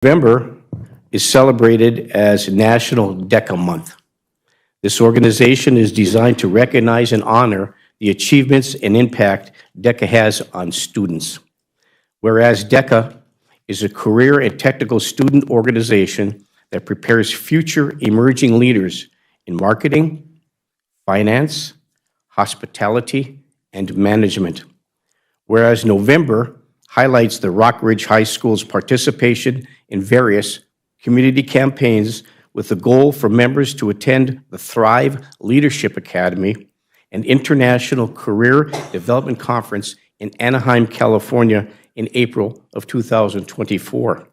November is celebrated as National Deca Month. This organization is designed to recognize and honor the achievements and impact DECA has on students. Whereas DECA is a career and technical student organization that prepares future emerging leaders in marketing, finance, hospitality, and management. Whereas November highlights the Rockridge High School's participation in various community campaigns with the goal for members to attend the Thrive Leadership Academy, an international career development conference in Anaheim, California in April of 2024.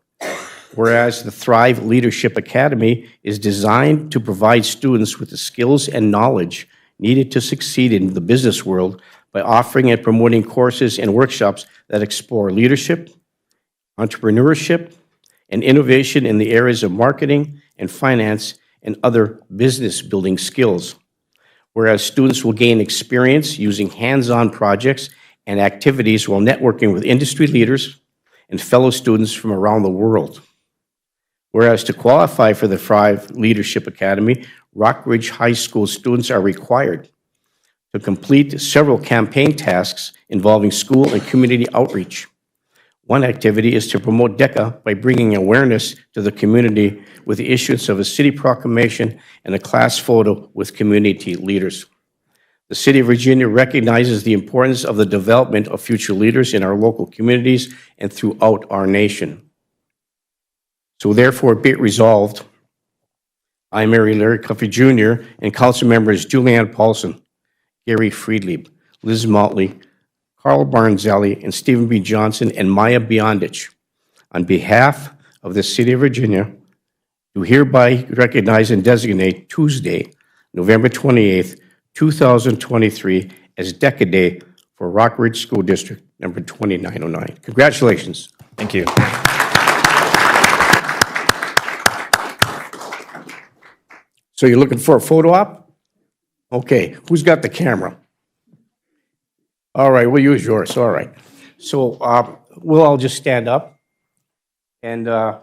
Whereas the Thrive Leadership Academy is designed to provide students with the skills and knowledge needed to succeed in the business world by offering and promoting courses and workshops that explore leadership, entrepreneurship, and innovation in the areas of marketing and finance and other business building skills. Whereas students will gain experience using hands-on projects and activities while networking with industry leaders and fellow students from around the world. Whereas to qualify for the Thrive Leadership Academy, Rockridge High School students are required to complete several campaign tasks involving school and community outreach. One activity is to promote DECA by bringing awareness to the community with the issuance of a city proclamation and a class photo with community leaders. The City of Virginia recognizes the importance of the development of future leaders in our local communities and throughout our nation. So therefore, be it resolved, I, Mary Larry Cuffey Jr., and council members Julianne Paulson, Gary Friedlieb, Liz Motley, Carl Barnzelli, and Stephen B. Johnson, and Maya Beyondich, on behalf of the City of Virginia, do hereby recognize and designate Tuesday, November 28th, 2023, as DECA Day for Rockridge School District number 2909. Congratulations. Thank you. So you're looking for a photo op? Okay, who's got the camera? All right, we'll use yours, all right. So we'll all just stand up and we'll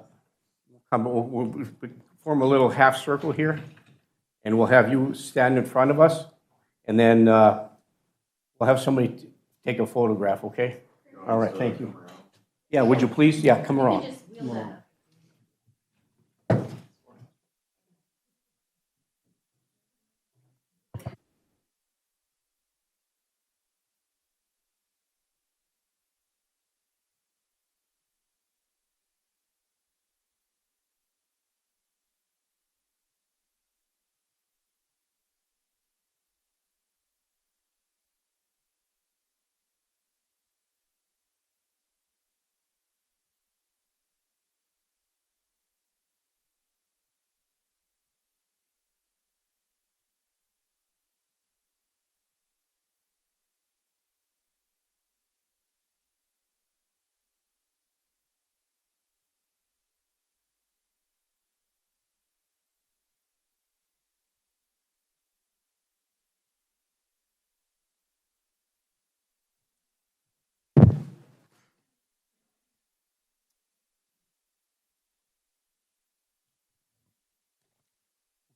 form a little half circle here, and we'll have you stand in front of us, and then we'll have somebody take a photograph, okay? All right, thank you. Yeah, would you please? Yeah, come around.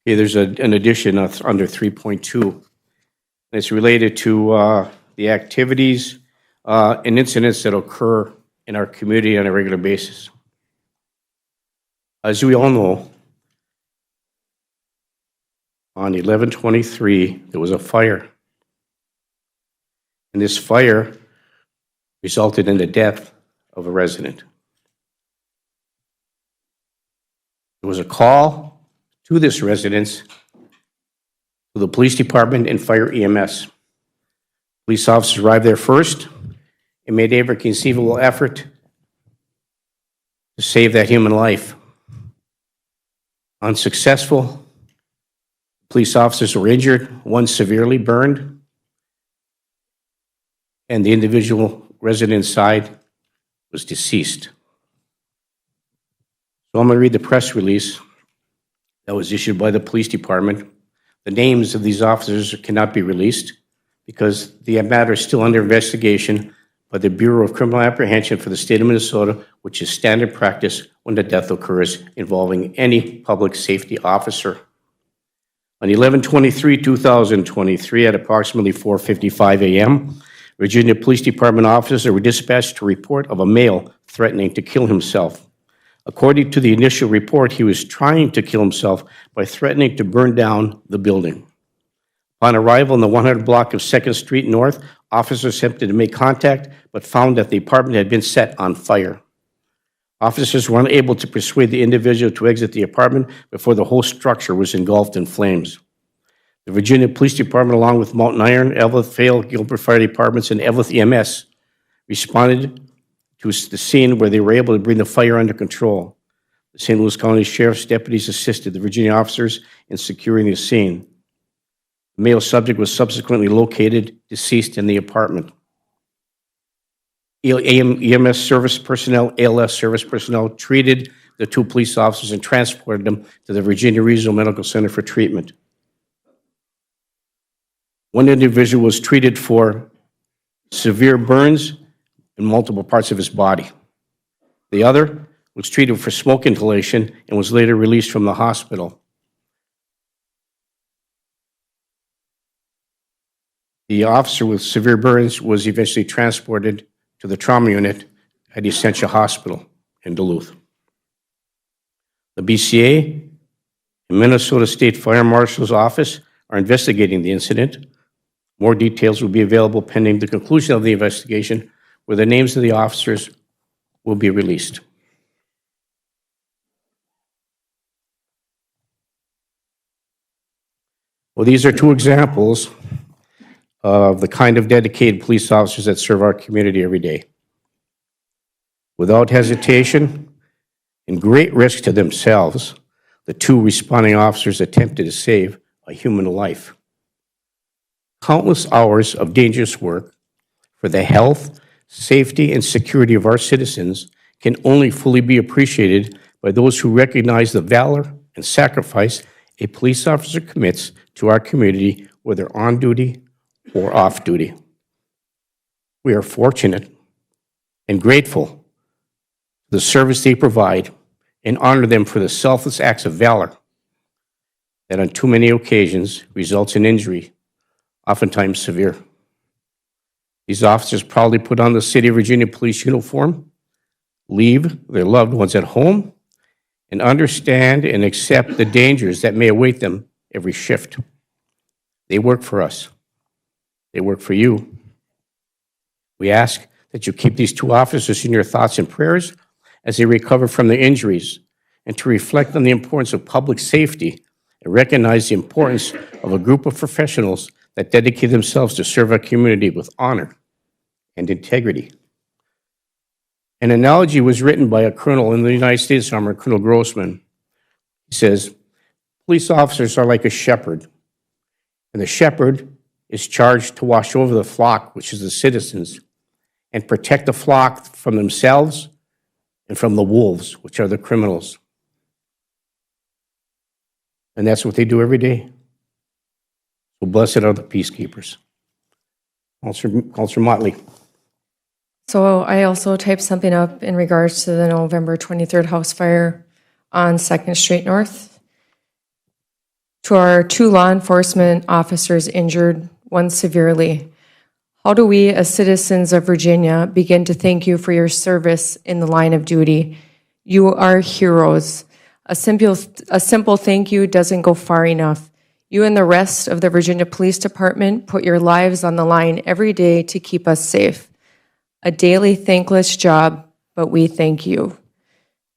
Okay, there's an addition under 3.2. It's related to the activities and incidents that occur in our community on a regular basis. As we all know, on 11/23, there was a fire. And this fire resulted in the death of a resident. There was a call to this residence to the police department and fire EMS. Police officers arrived there first and made every conceivable effort to save that human life. Unsuccessful. Police officers were injured, one severely burned, and the individual resident inside was deceased. So I'm going to read the press release that was issued by the police department. The names of these officers cannot be released because the matter is still under investigation by the Bureau of Criminal Apprehension for the state of Minnesota, which is standard practice when a death occurs involving any public safety officer. On 11/23/2023, at approximately 4:55 a.m., Virginia Police Department officers were dispatched to report of a male threatening to kill himself. According to the initial report, he was trying to kill himself by threatening to burn down the building. Upon arrival in the 100 block of 2nd Street North, officers attempted to make contact, but found that the apartment had been set on fire. Officers were unable to persuade the individual to exit the apartment before the whole structure was engulfed in flames. The Virginia Police Department, along with Mountain Iron, Eveleth, Vale, Gilbert Fire Departments, and Eveleth EMS, responded to the scene where they were able to bring the fire under control. The St. Louis County Sheriff's deputies assisted the Virginia officers in securing the scene. The male subject was subsequently located deceased in the apartment. EMS service personnel, ALS service personnel treated the two police officers and transported them to the Virginia Regional Medical Center for treatment. One individual was treated for severe burns in multiple parts of his body. The other was treated for smoke inhalation and was later released from the hospital. The officer with severe burns was eventually transported to the trauma unit at Essentia Hospital in Duluth. The BCA and Minnesota State Fire Marshal's Office are investigating the incident. More details will be available pending the conclusion of the investigation, where the names of the officers will be released. Well, these are two examples of the kind of dedicated police officers that serve our community every day. Without hesitation and great risk to themselves, the two responding officers attempted to save a human life. Countless hours of dangerous work for the health, safety, and security of our citizens can only fully be appreciated by those who recognize the valor and sacrifice a police officer commits to our community, whether on duty or off duty. We are fortunate and grateful for the service they provide and honor them for the selfless acts of valor that on too many occasions results in injury, oftentimes severe. These officers proudly put on the City of Virginia police uniform, leave their loved ones at home, and understand and accept the dangers that may await them every shift. They work for us. They work for you. We ask that you keep these two officers in your thoughts and prayers as they recover from their injuries, and to reflect on the importance of public safety and recognize the importance of a group of professionals that dedicate themselves to serve our community with honor and integrity. An analogy was written by a colonel in the United States Army, Colonel Grossman. He says, police officers are like a shepherd, and the shepherd is charged to watch over the flock, which is the citizens, and protect the flock from themselves and from the wolves, which are the criminals. And that's what they do every day. So blessed are the peacekeepers. Counselor Motley. So I also typed something up in regards to the November 23rd house fire on 2nd Street North. To our two law enforcement officers injured, one severely, how do we, as citizens of Virginia, begin to thank you for your service in the line of duty? You are heroes. A simple thank you doesn't go far enough. You and the rest of the Virginia Police Department put your lives on the line every day to keep us safe. A daily thankless job, but we thank you.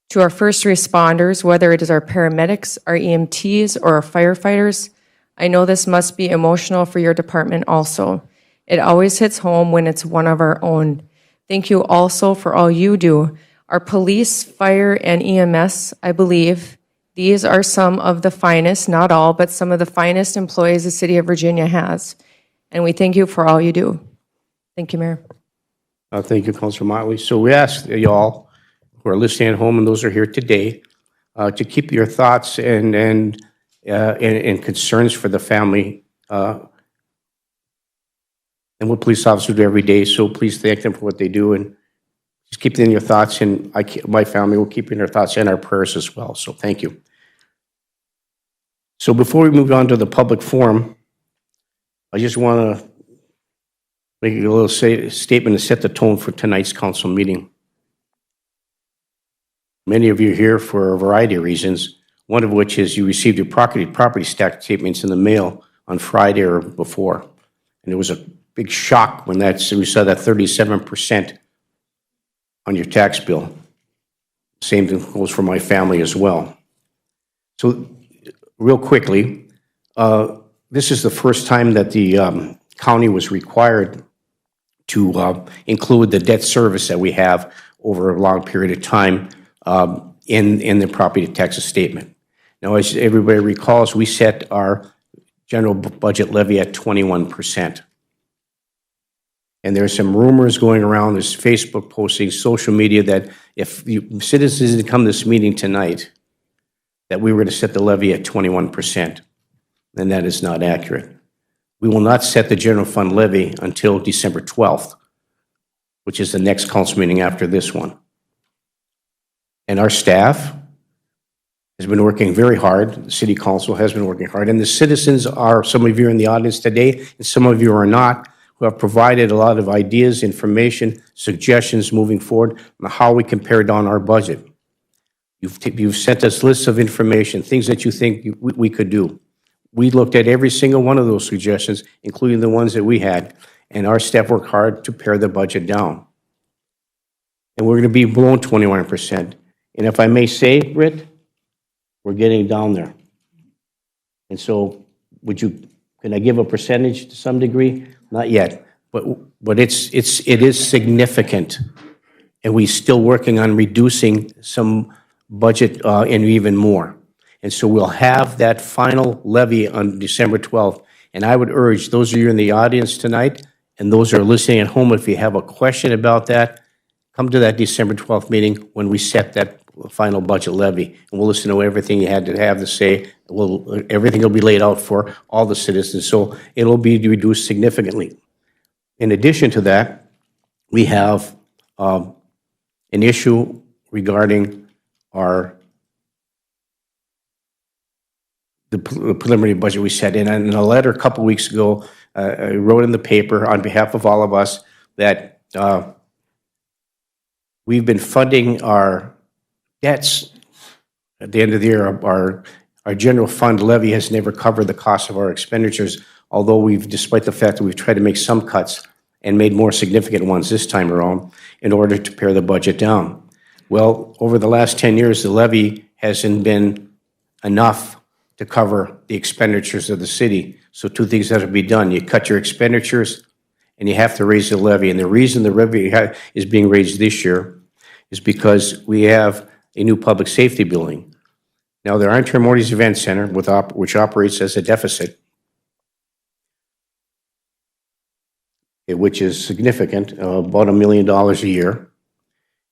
To our first responders, whether it is our paramedics, our EMTs, or our firefighters, I know this must be emotional for your department also. It always hits home when it's one of our own. Thank you also for all you do. Our police, fire, and EMS, I believe, these are some of the finest, not all, but some of the finest employees the City of Virginia has. And we thank you for all you do. Thank you, Mayor. Thank you, Councilor Motley. So we ask you all who are listening at home and those who are here today to keep your thoughts and concerns for the family and what police officers do every day, so please thank them for what they do, and just keep it in your thoughts, and my family will keep it in our thoughts and our prayers as well, so thank you. So before we move on to the public forum, I just want to make a little statement to set the tone for tonight's council meeting. Many of you are here for a variety of reasons, one of which is you received your property tax statements in the mail on Friday or before. And it was a big shock when we saw that 37% on your tax bill. Same thing goes for my family as well. So real quickly, this is the first time that the county was required to include the debt service that we have over a long period of time in the property taxes statement. Now, as everybody recalls, we set our general budget levy at 21%. And there's some rumors going around, there's Facebook postings, social media, that if citizens didn't come to this meeting tonight, that we were to set the levy at 21%. And that is not accurate. We will not set the general fund levy until December 12th, which is the next council meeting after this one. And our staff has been working very hard. The city council has been working hard. And the citizens are, some of you are in the audience today, and some of you are not, who have provided a lot of ideas, information, suggestions moving forward on how we can pare down our budget. You've sent us lists of information, things that you think we could do. We looked at every single one of those suggestions, including the ones that we had, and our staff worked hard to pare the budget down. And we're going to be below 21%. And if I may say, Britt, we're getting down there. And so can I give a percentage to some degree? Not yet, but it is significant. And we're still working on reducing some budget and even more. And so we'll have that final levy on December 12th. And I would urge those of you in the audience tonight and those who are listening at home, if you have a question about that, come to that December 12th meeting when we set that final budget levy. And we'll listen to everything you had to have to say. Everything will be laid out for all the citizens. So it'll be reduced significantly. In addition to that, we have an issue regarding the preliminary budget we set in. And in a letter a couple weeks ago, I wrote in the paper on behalf of all of us that we've been funding our debts. At the end of the year, our general fund levy has never covered the cost of our expenditures, although despite the fact that we've tried to make some cuts and made more significant ones this time around in order to pare the budget down. Well, over the last 10 years, the levy hasn't been enough to cover the expenditures of the city. So two things have to be done. You cut your expenditures and you have to raise the levy. And the reason the levy is being raised this year is because we have a new public safety building. Now, the Iron Trail Morty's Event Center, which operates as a deficit, which is significant, about $1 million a year.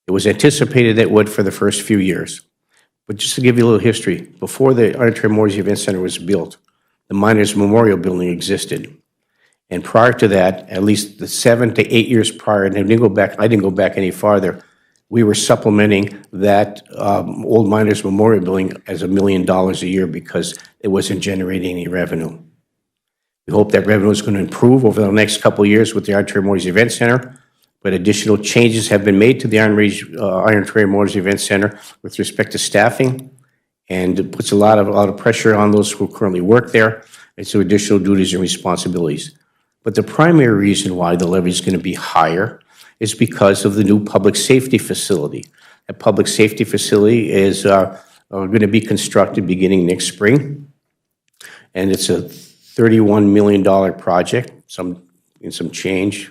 It was anticipated that it would for the first few years. But just to give you a little history, before the Iron Trail Morty's Event Center was built, the Miners Memorial Building existed. And prior to that, at least the 7 to 8 years prior, and I didn't go back any farther, we were supplementing that old Miners Memorial Building as $1 million a year because it wasn't generating any revenue. We hope that revenue is going to improve over the next couple of years with the Iron Trail Morty's Event Center, but additional changes have been made to the Iron Trail Morty's Event Center with respect to staffing, and it puts a lot of pressure on those who currently work there, and so additional duties and responsibilities. But the primary reason why the levy is going to be higher is because of the new public safety facility. That public safety facility is going to be constructed beginning next spring, and it's a $31 million project, some change.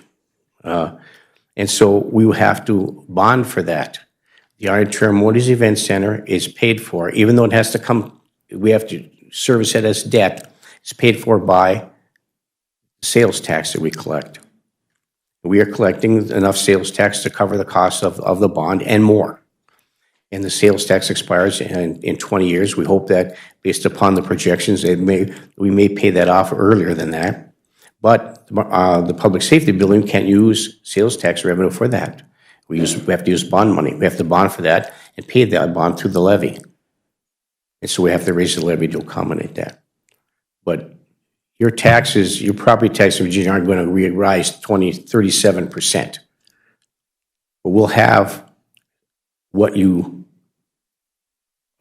And so we will have to bond for that. The Iron Trail Morty's Event Center is paid for, even though it has to come, we have to service it as debt, it's paid for by sales tax that we collect. We are collecting enough sales tax to cover the cost of the bond and more. And the sales tax expires in 20 years. We hope that based upon the projections, we may pay that off earlier than that. But the public safety building can't use sales tax revenue for that. We have to use bond money. We have to bond for that and pay that bond through the levy. And so we have to raise the levy to accommodate that. But your taxes, your property taxes in Virginia aren't going to rise 37%. But we'll have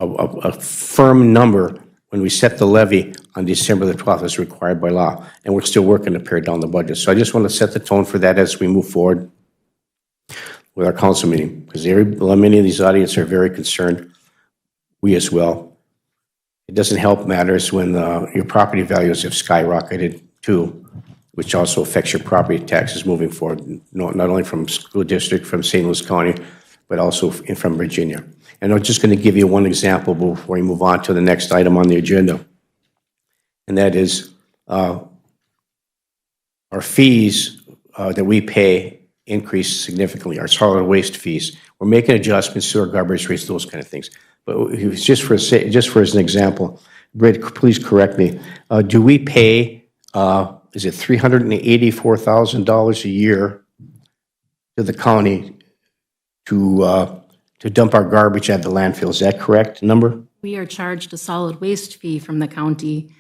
a firm number when we set the levy on December the 12th as required by law. And we're still working to pare down the budget. So I just want to set the tone for that as we move forward with our council meeting, because many of these audience are very concerned. We as well. It doesn't help matters when your property values have skyrocketed too, which also affects your property taxes moving forward, not only from school district, from St. Louis County, but also from Virginia. And I'm just going to give you one example before we move on to the next item on the agenda. And that is our fees that we pay increase significantly, our solid waste fees. We're making adjustments to our garbage rates, those kind of things. But just for as an example, Britt, please correct me. Do we pay, is it $384,000 a year to the county to dump our garbage at the landfill? Is that correct number? We are charged a solid waste fee from the county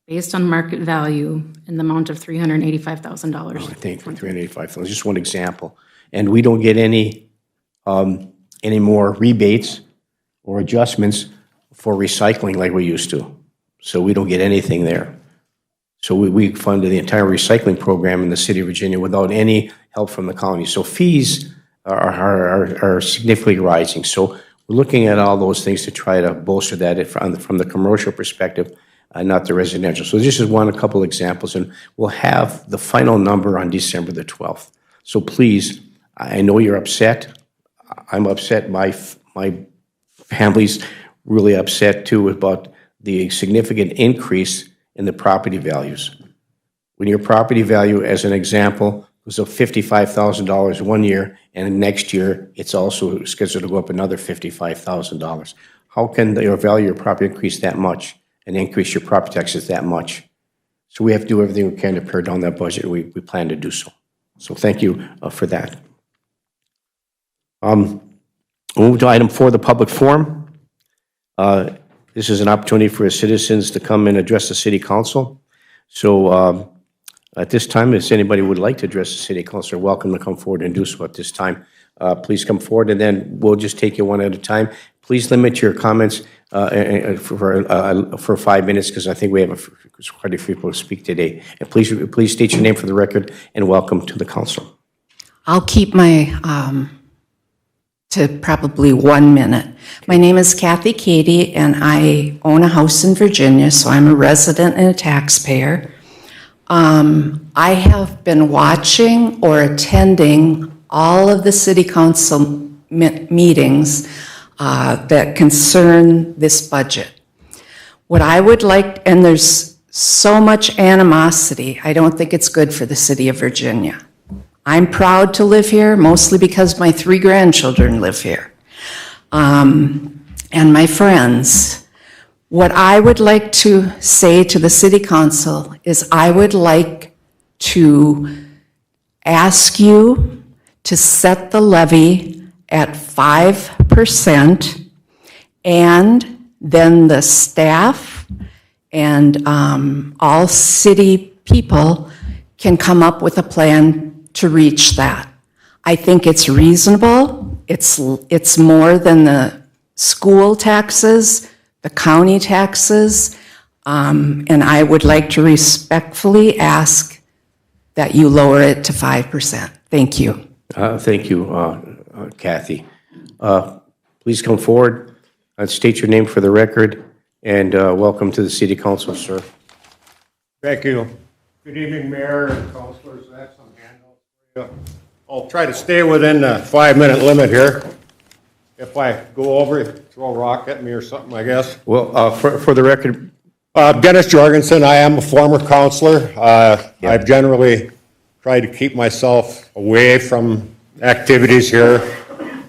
based on market value in the amount of $385,000. I think for $385,000, just one example. And we don't get any more rebates or adjustments for recycling like we used to. So we don't get anything there. So we funded the entire recycling program in the city of Virginia without any help from the county. So fees are significantly rising. So we're looking at all those things to try to bolster that from the commercial perspective, not the residential. So this is a couple examples, and we'll have the final number on December the 12th. So please, I know you're upset. I'm upset. My family's really upset too about the significant increase in the property values. When your property value, as an example, was up $55,000 one year, and next year it's also scheduled to go up another $55,000. How can your value of your property increase that much and increase your property taxes that much? So we have to do everything we can to pare down that budget, and we plan to do so. So thank you for that. We'll move to item 4, the public forum. This is an opportunity for citizens to come and address the city council. So at this time, if anybody would like to address the city council, welcome to come forward and do so at this time. Please come forward, and then we'll just take you one at a time. Please limit your comments for 5 minutes, because I think we have quite a few people to speak today. And please state your name for the record, and welcome to the council. I'll keep my to probably 1 minute. My name is Kathy Cady, and I own a house in Virginia, so I'm a resident and a taxpayer. I have been watching or attending all of the city council meetings that concern this budget. What I would like, and there's so much animosity, I don't think it's good for the city of Virginia. I'm proud to live here, mostly because my 3 grandchildren live here, and my friends. What I would like to say to the city council is I would like to ask you to set the levy at 5%, and then the staff and all city people can come up with a plan to reach that. I think it's reasonable. It's more than the school taxes, the county taxes, and I would like to respectfully ask that you lower it to 5%. Thank you. Thank you, Kathy. Please come forward, state your name for the record, and welcome to the City Council, sir. Thank you. Good evening, Mayor and councilors. I have some handouts for you. I'll try to stay within the 5-minute limit here. If I go over, throw a rock at me or something, I guess. Well, for the record, Dennis Jorgensen, I am a former counselor. I've generally tried to keep myself away from activities here.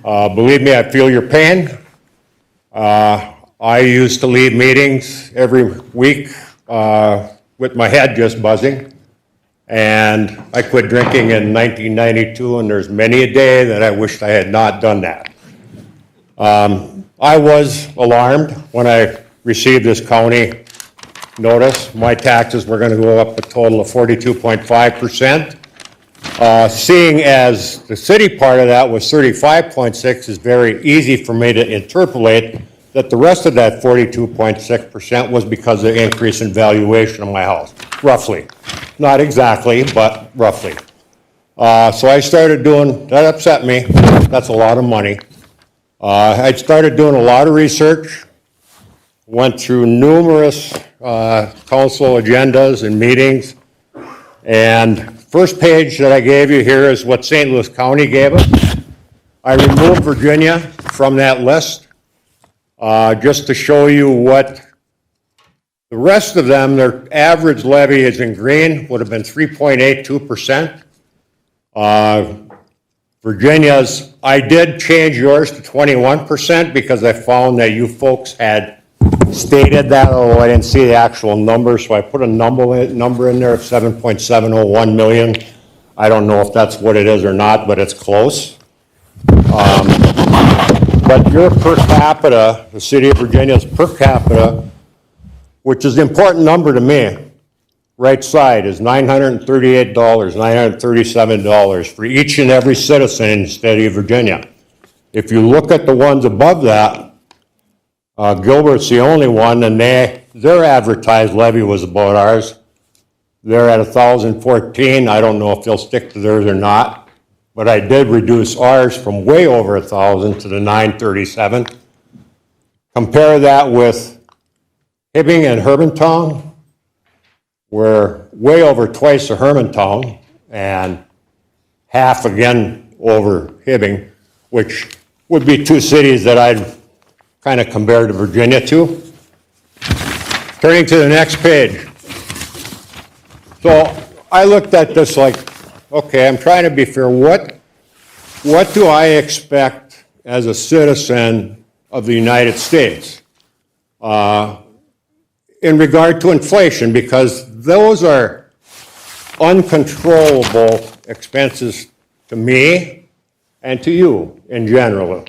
Believe me, I feel your pain. I used to leave meetings every week with my head just buzzing. And I quit drinking in 1992, and there's many a day that I wished I had not done that. I was alarmed when I received this county notice. My taxes were going to go up a total of 42.5%. Seeing as the city part of that was 35.6, is very easy for me to interpolate that the rest of that 42.6% was because of the increase in valuation of my house, roughly. Not exactly, but roughly. So I started doing, that upset me. That's a lot of money. I started doing a lot of research, went through numerous council agendas and meetings, and first page that I gave you here is what St. Louis County gave us. I removed Virginia from that list just to show you what the rest of them, their average levy is in green, would have been 3.82%. Virginia's, I did change yours to 21% because I found that you folks had stated that, although I didn't see the actual number, so I put a number in there of 7.701 million. I don't know if that's what it is or not, but it's close. But your per capita, the city of Virginia's per capita, which is the important number to me, right side, is $938, $937 for each and every citizen in the state of Virginia. If you look at the ones above that, Gilbert's the only one, and their advertised levy was about ours. They're at 1,014. I don't know if they'll stick to theirs or not, but I did reduce ours from way over 1,000 to the 937. Compare that with Hibbing and Hermantown. We're way over twice the Hermantown and half again over Hibbing, which would be two cities that I'd kind of compared to Virginia to. Turning to the next page. So I looked at this like, okay, I'm trying to be fair. What do I expect as a citizen of the United States in regard to inflation? Because those are uncontrollable expenses to me and to you in general,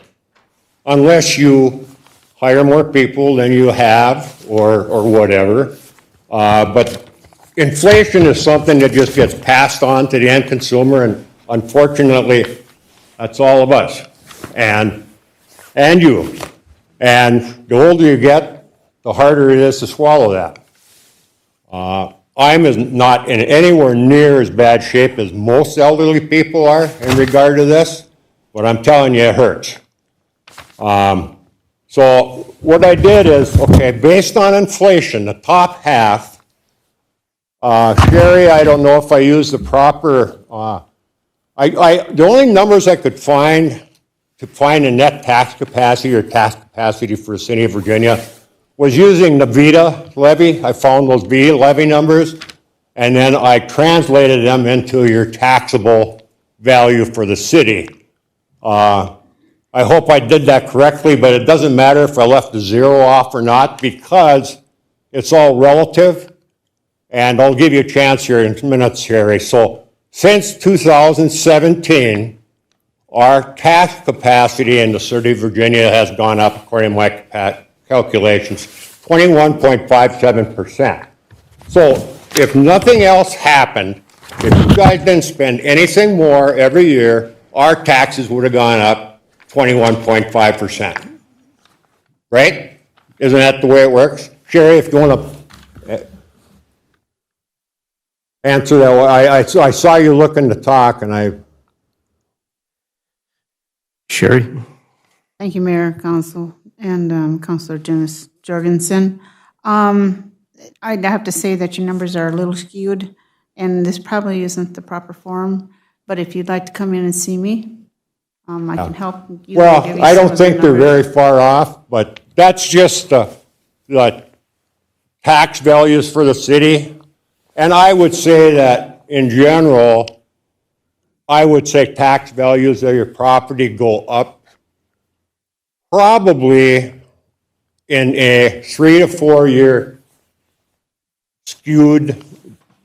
unless you hire more people than you have, or whatever. But inflation is something that just gets passed on to the end consumer, and unfortunately, that's all of us, and you. And the older you get, the harder it is to swallow that. I'm not in anywhere near as bad shape as most elderly people are in regard to this, but I'm telling you, it hurts. So what I did is, okay, based on inflation, the top half, Sherry, I don't know if I used the proper, the only numbers I could find to find a net tax capacity or tax capacity for the city of Virginia was using the VITA levy. I found those VITA levy numbers, and then I translated them into your taxable value for the city. I hope I did that correctly, but it doesn't matter if I left the zero off or not, because it's all relative. And I'll give you a chance here in minutes, Sherry. So since 2017, our tax capacity in the city of Virginia has gone up, according to my calculations, 21.57%. So if nothing else happened, if you guys didn't spend anything more every year, our taxes would have gone up 21.5%. Right? Isn't that the way it works? Sherry, if you want to answer that, I saw you looking to talk, and I... Sherry? Thank you, Mayor, Council, and Councilor Dennis Jorgensen. I'd have to say that your numbers are a little skewed, and this probably isn't the proper forum, but if you'd like to come in and see me, I can help you. Well, I don't think they're very far off, but that's just the tax values for the city. And I would say that in general, I would say tax values of your property go up probably in a 3 to 4 year skewed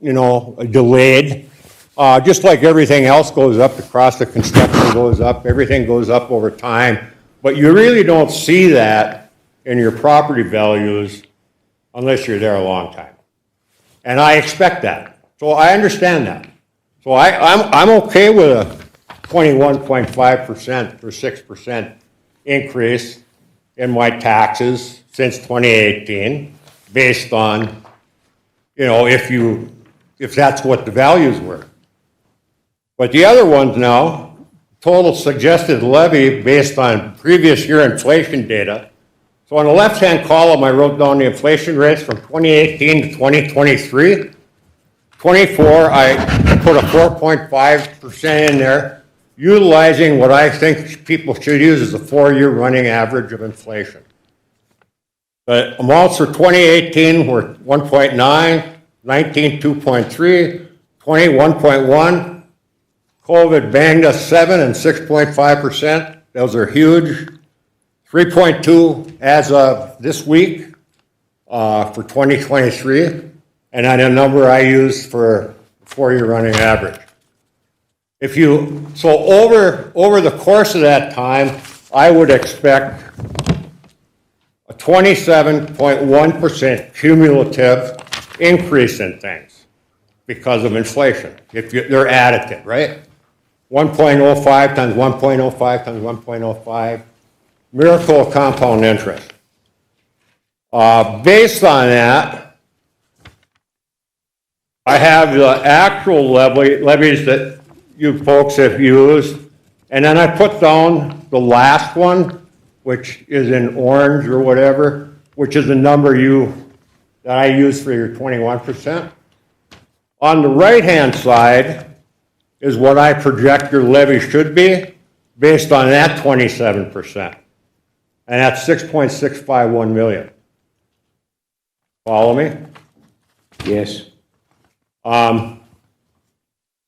delayed. Just like everything else goes up, the cost of construction goes up, everything goes up over time. But you really don't see that in your property values unless you're there a long time. And I expect that. So I understand that. So I'm okay with a 21.5% or 6% increase in my taxes since 2018, based on, if that's what the values were. But the other ones now, total suggested levy based on previous year inflation data. So on the left-hand column, I wrote down the inflation rates from 2018 to 2023. 24, I put a 4.5% in there, utilizing what I think people should use as a 4-year running average of inflation. The amounts for 2018 were 1.9, 19, 2.3, 20, 1.1. COVID banged us 7 and 6.5%. Those are huge. 3.2 as of this week for 2023. And then a number I use for 4-year running average. So over the course of that time, I would expect a 27.1% cumulative increase in things because of inflation. They're additive, right? 1.05 times 1.05 times 1.05, miracle of compound interest. Based on that, I have the actual levies that you folks have used, and then I put down the last one, which is in orange or whatever, which is the number that I use for your 21%. On the right-hand side is what I project your levy should be based on that 27%. And that's 6.651 million. Follow me? Yes. So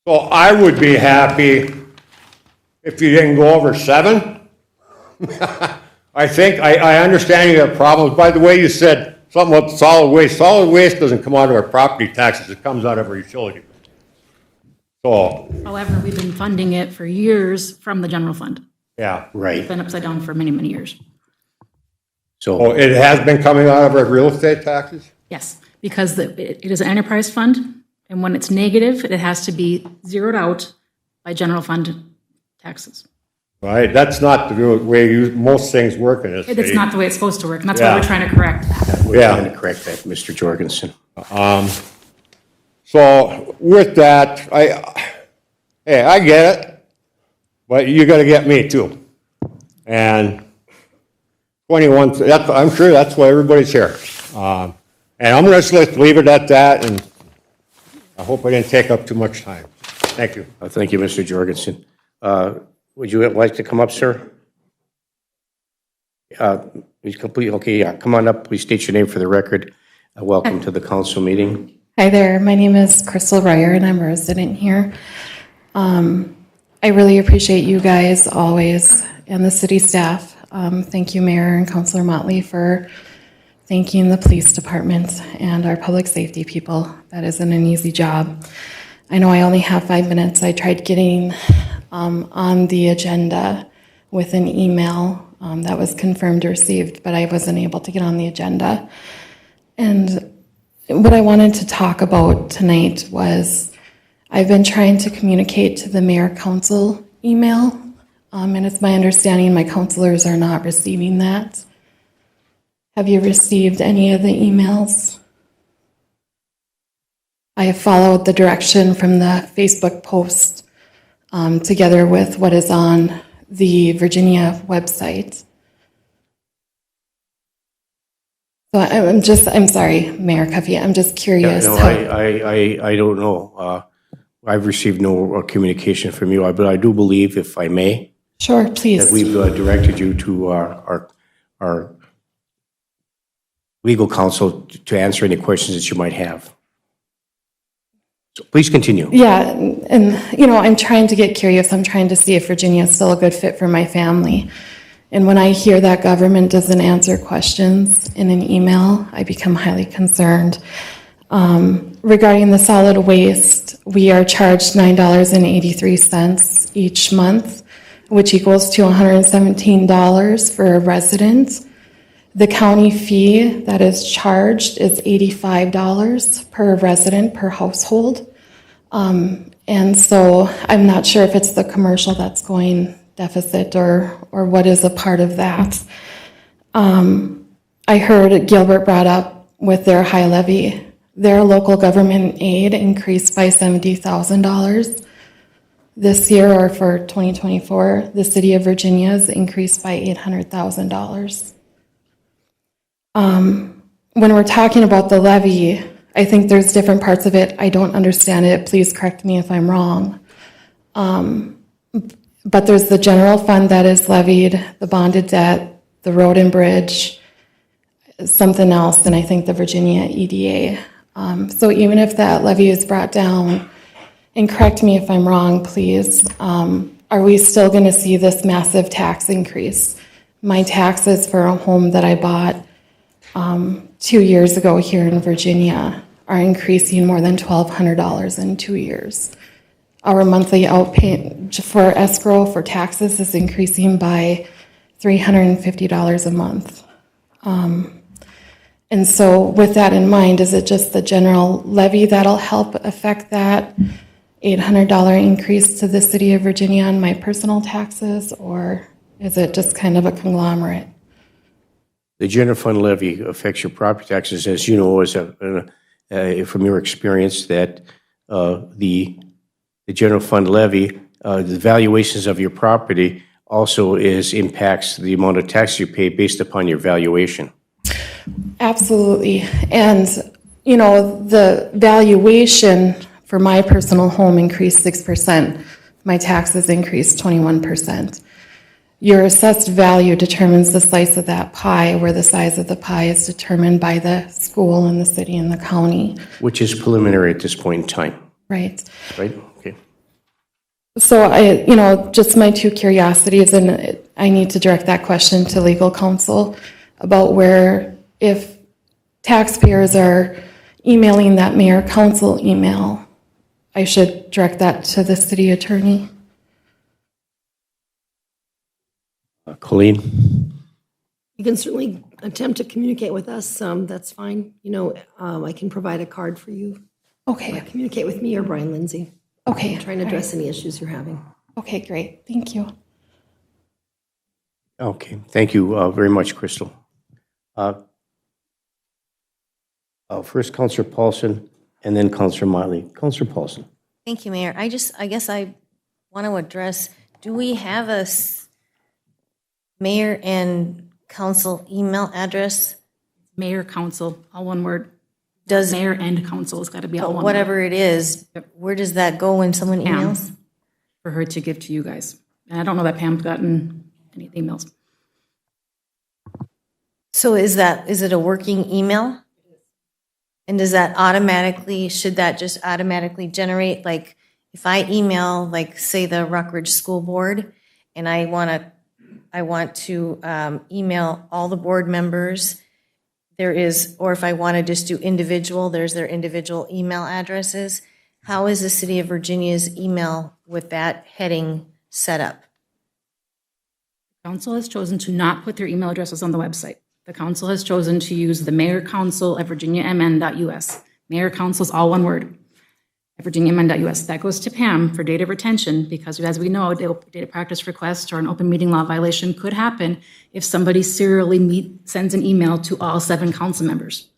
I would be happy if you didn't go over 7. I think, I understand you have problems. By the way, you said something about solid waste. Solid waste doesn't come out of our property taxes, it comes out of our utility. So, However, we've been funding it for years from the general fund. yeah. Right. It's been upside down for many, many years. So, Oh, it has been coming out of our real estate taxes? Yes, because it is an enterprise fund, and when it's negative, it has to be zeroed out by general fund taxes. Right, that's not the way most things work in this city. It's not the way it's supposed to work, and that's why we're trying to correct that. we're trying to correct that, Mr. Jorgensen. So with that, I get it, but you gotta get me too. And 21, I'm sure that's why everybody's here. And I'm gonna just leave it at that, and I hope I didn't take up too much time. Thank you. Thank you, Mr. Jorgensen. Would you like to come up, sir? He's complete. Okay, yeah. Come on up. Please state your name for the record. Welcome to the council meeting. Hi there. My name is Crystal Ryer, and I'm a resident here. I really appreciate you guys always and the city staff. Thank you, Mayor and Councilor Motley, for thanking the police department and our public safety people. That isn't an easy job. I know I only have 5 minutes. I tried getting on the agenda with an email that was confirmed received, but I wasn't able to get on the agenda. And what I wanted to talk about tonight was I've been trying to communicate to the mayor-council email, and it's my understanding my councilors are not receiving that. Have you received any of the emails? I have followed the direction from the Facebook post together with what is on the Virginia website. So I'm sorry, Mayor Cuffey, I'm just curious. No, I don't know. I've received no communication from you, but I do believe, if I may, Sure, please. that we've directed you to our legal counsel to answer any questions that you might have. So please continue. Yeah, and I'm trying to get curious. I'm trying to see if Virginia is still a good fit for my family. And when I hear that government doesn't answer questions in an email, I become highly concerned. Regarding the solid waste, we are charged $9.83 each month, which equals to $117 for a resident. The county fee that is charged is $85 per resident per household. And so I'm not sure if it's the commercial that's going deficit or what is a part of that. I heard Gilbert brought up with their high levy, their local government aid increased by $70,000 this year, or for 2024. The city of Virginia's increased by $800,000. When we're talking about the levy, I think there's different parts of it. I don't understand it. Please correct me if I'm wrong. But there's the general fund that is levied, the bonded debt, the road and bridge, something else, and I think the Virginia EDA. So even if that levy is brought down, and correct me if I'm wrong, please, are we still going to see this massive tax increase? My taxes for a home that I bought 2 years ago here in Virginia are increasing more than $1,200 in 2 years. Our monthly outpayment for escrow for taxes is increasing by $350 a month. And so with that in mind, is it just the general levy that'll help affect that $800 increase to the city of Virginia on my personal taxes, or is it just kind of a conglomerate? The general fund levy affects your property taxes, as you know, from your experience, that the general fund levy, the valuations of your property also impacts the amount of tax you pay based upon your valuation. Absolutely. And, you know, the valuation for my personal home increased 6%. My taxes increased 21%. Your assessed value determines the slice of that pie, where the size of the pie is determined by the school and the city and the county. Which is preliminary at this point in time. Right. Right? Okay. So just my two curiosities, and I need to direct that question to legal counsel about where, if taxpayers are emailing that mayor council email, I should direct that to the city attorney. Colleen? You can certainly attempt to communicate with us. That's fine. I can provide a card for you. Okay. Communicate with me or Brian Lindsay. Okay. Trying to address any issues you're having. Okay, great. Thank you. Okay. Thank you very much, Crystal. First, Councillor Paulson, and then Councillor Motley. Councillor Paulson. Thank you, Mayor. I guess I want to address, do we have a mayor and council email address? Mayor, council, all one word. Does Mayor and council has got to be all one whatever it is, where does that go when someone Pam, emails? for her to give to you guys. And I don't know that Pam's gotten any emails. So is it a working email? And should that just automatically generate, like, if I email, like, say, the Rockridge School Board, and I want to email all the board members, or if I want to just do individual, there's their individual email addresses. How is the City of Virginia's email with that heading set up? Council has chosen to not put their email addresses on the website. The council has chosen to use the mayor council at virginiamn.us. Mayor council is all one word, at virginiamn.us. That goes to Pam for data retention, because as we know, data practice request or an open meeting law violation could happen if somebody serially sends an email to all 7 council members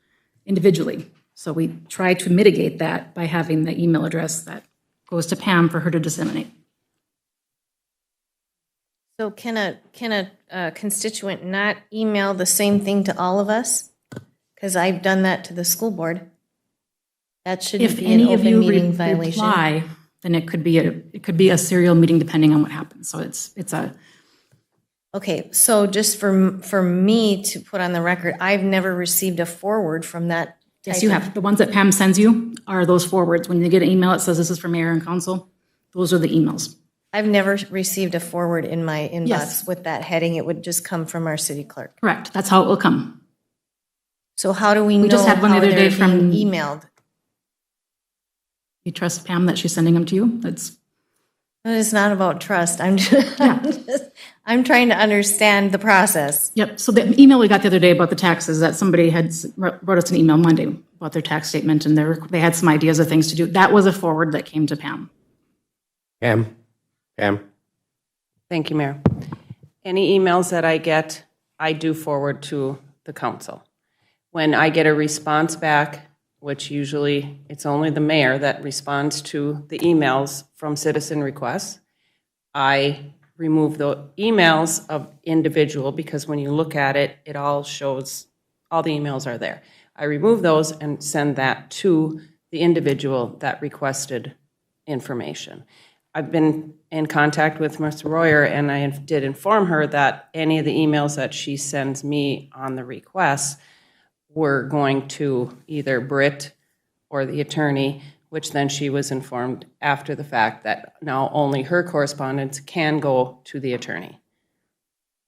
individually. So we try to mitigate that by having the email address that goes to Pam for her to disseminate. So can a constituent not email the same thing to all of us? Because I've done that to the school board. That shouldn't be an open meeting violation. If any of you reply, then it could be a serial meeting depending on what happens. So it's a. Okay, so just for me to put on the record, I've never received a forward from that. Yes, you have. The ones that Pam sends you are those forwards. When you get an email that says this is for mayor and council, those are the emails. I've never received a forward in my inbox with that heading. It would just come from our city clerk. Correct. That's how it will come. So how do we know just had one the how other day they're from being emailed? You trust Pam that she's sending them to you? That's, It's not about trust. I'm trying to understand the process. yep. So the email we got the other day about the taxes, that somebody had wrote us an email Monday about their tax statement, and they had some ideas of things to do. That was a forward that came to Pam. Pam? Thank you, Mayor. Any emails that I get, I do forward to the council. When I get a response back, which usually it's only the mayor that responds to the emails from citizen requests, I remove the emails of individual, because when you look at it, it all shows, all the emails are there. I remove those and send that to the individual that requested information. I've been in contact with Ms. Royer, and I did inform her that any of the emails that she sends me on the requests were going to either Britt or the attorney, which then she was informed after the fact that now only her correspondence can go to the attorney.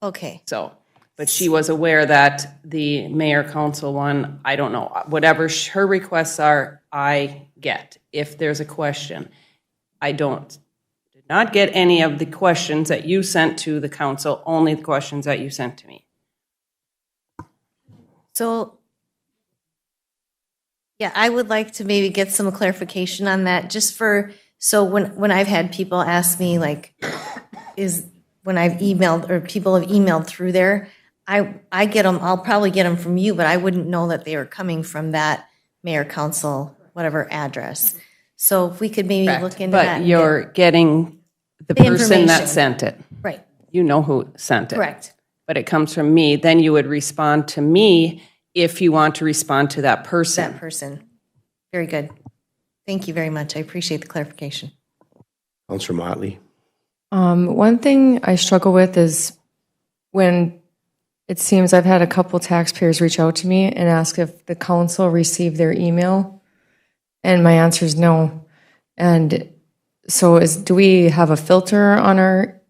Okay. So, but she was aware that the mayor council one, I don't know, whatever her requests are, I get. If there's a question, I did not get any of the questions that you sent to the council, only the questions that you sent to me. So, yeah, I would like to maybe get some clarification on that, just for, so when I've had people ask me, like, when I've emailed, or people have emailed through there, I get them, I'll probably get them from you, but I wouldn't know that they were coming from that mayor, council, whatever address. So if we could maybe look into that. But you're getting the person that sent it. Right, You know who sent it. correct. But it comes from me, then you would respond to me if you want to respond to that person. That person. Very good. Thank you very much. I appreciate the clarification. Counselor Motley? One thing I struggle with is when it seems I've had a couple taxpayers reach out to me and ask if the council received their email, and my answer is no. And so do we have a filter on our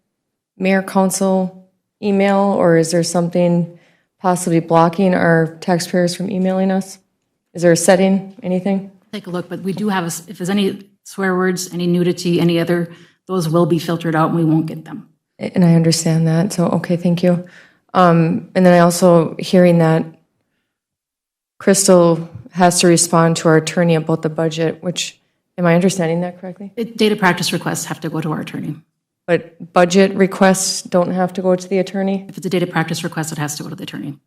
mayor council email, or is there something possibly blocking our taxpayers from emailing us? Is there a setting, anything? Take a look, but we do have, if there's any swear words, any nudity, any other, those will be filtered out and we won't get them. And I understand that, so, okay, thank you. And then I also hearing that Crystal has to respond to our attorney about the budget, which, am I understanding that correctly? Data practice requests have to go to our attorney. But budget requests don't have to go to the attorney? If it's a data practice request, it has to go to the attorney.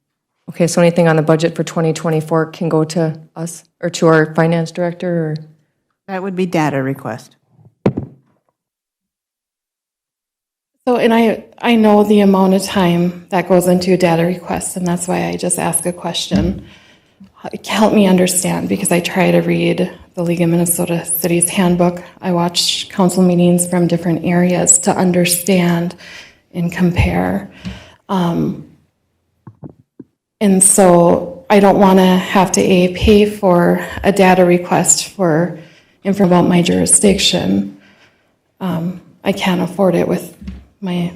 Okay, so anything on the budget for 2024 can go to us, or to our finance director, or? That would be data request. So, and I know the amount of time that goes into a data request, and that's why I just ask a question. Help me understand, because I try to read the League of Minnesota Cities handbook. I watch council meetings from different areas to understand and compare. And so I don't want to have to pay for a data request for info about my jurisdiction. I can't afford it with my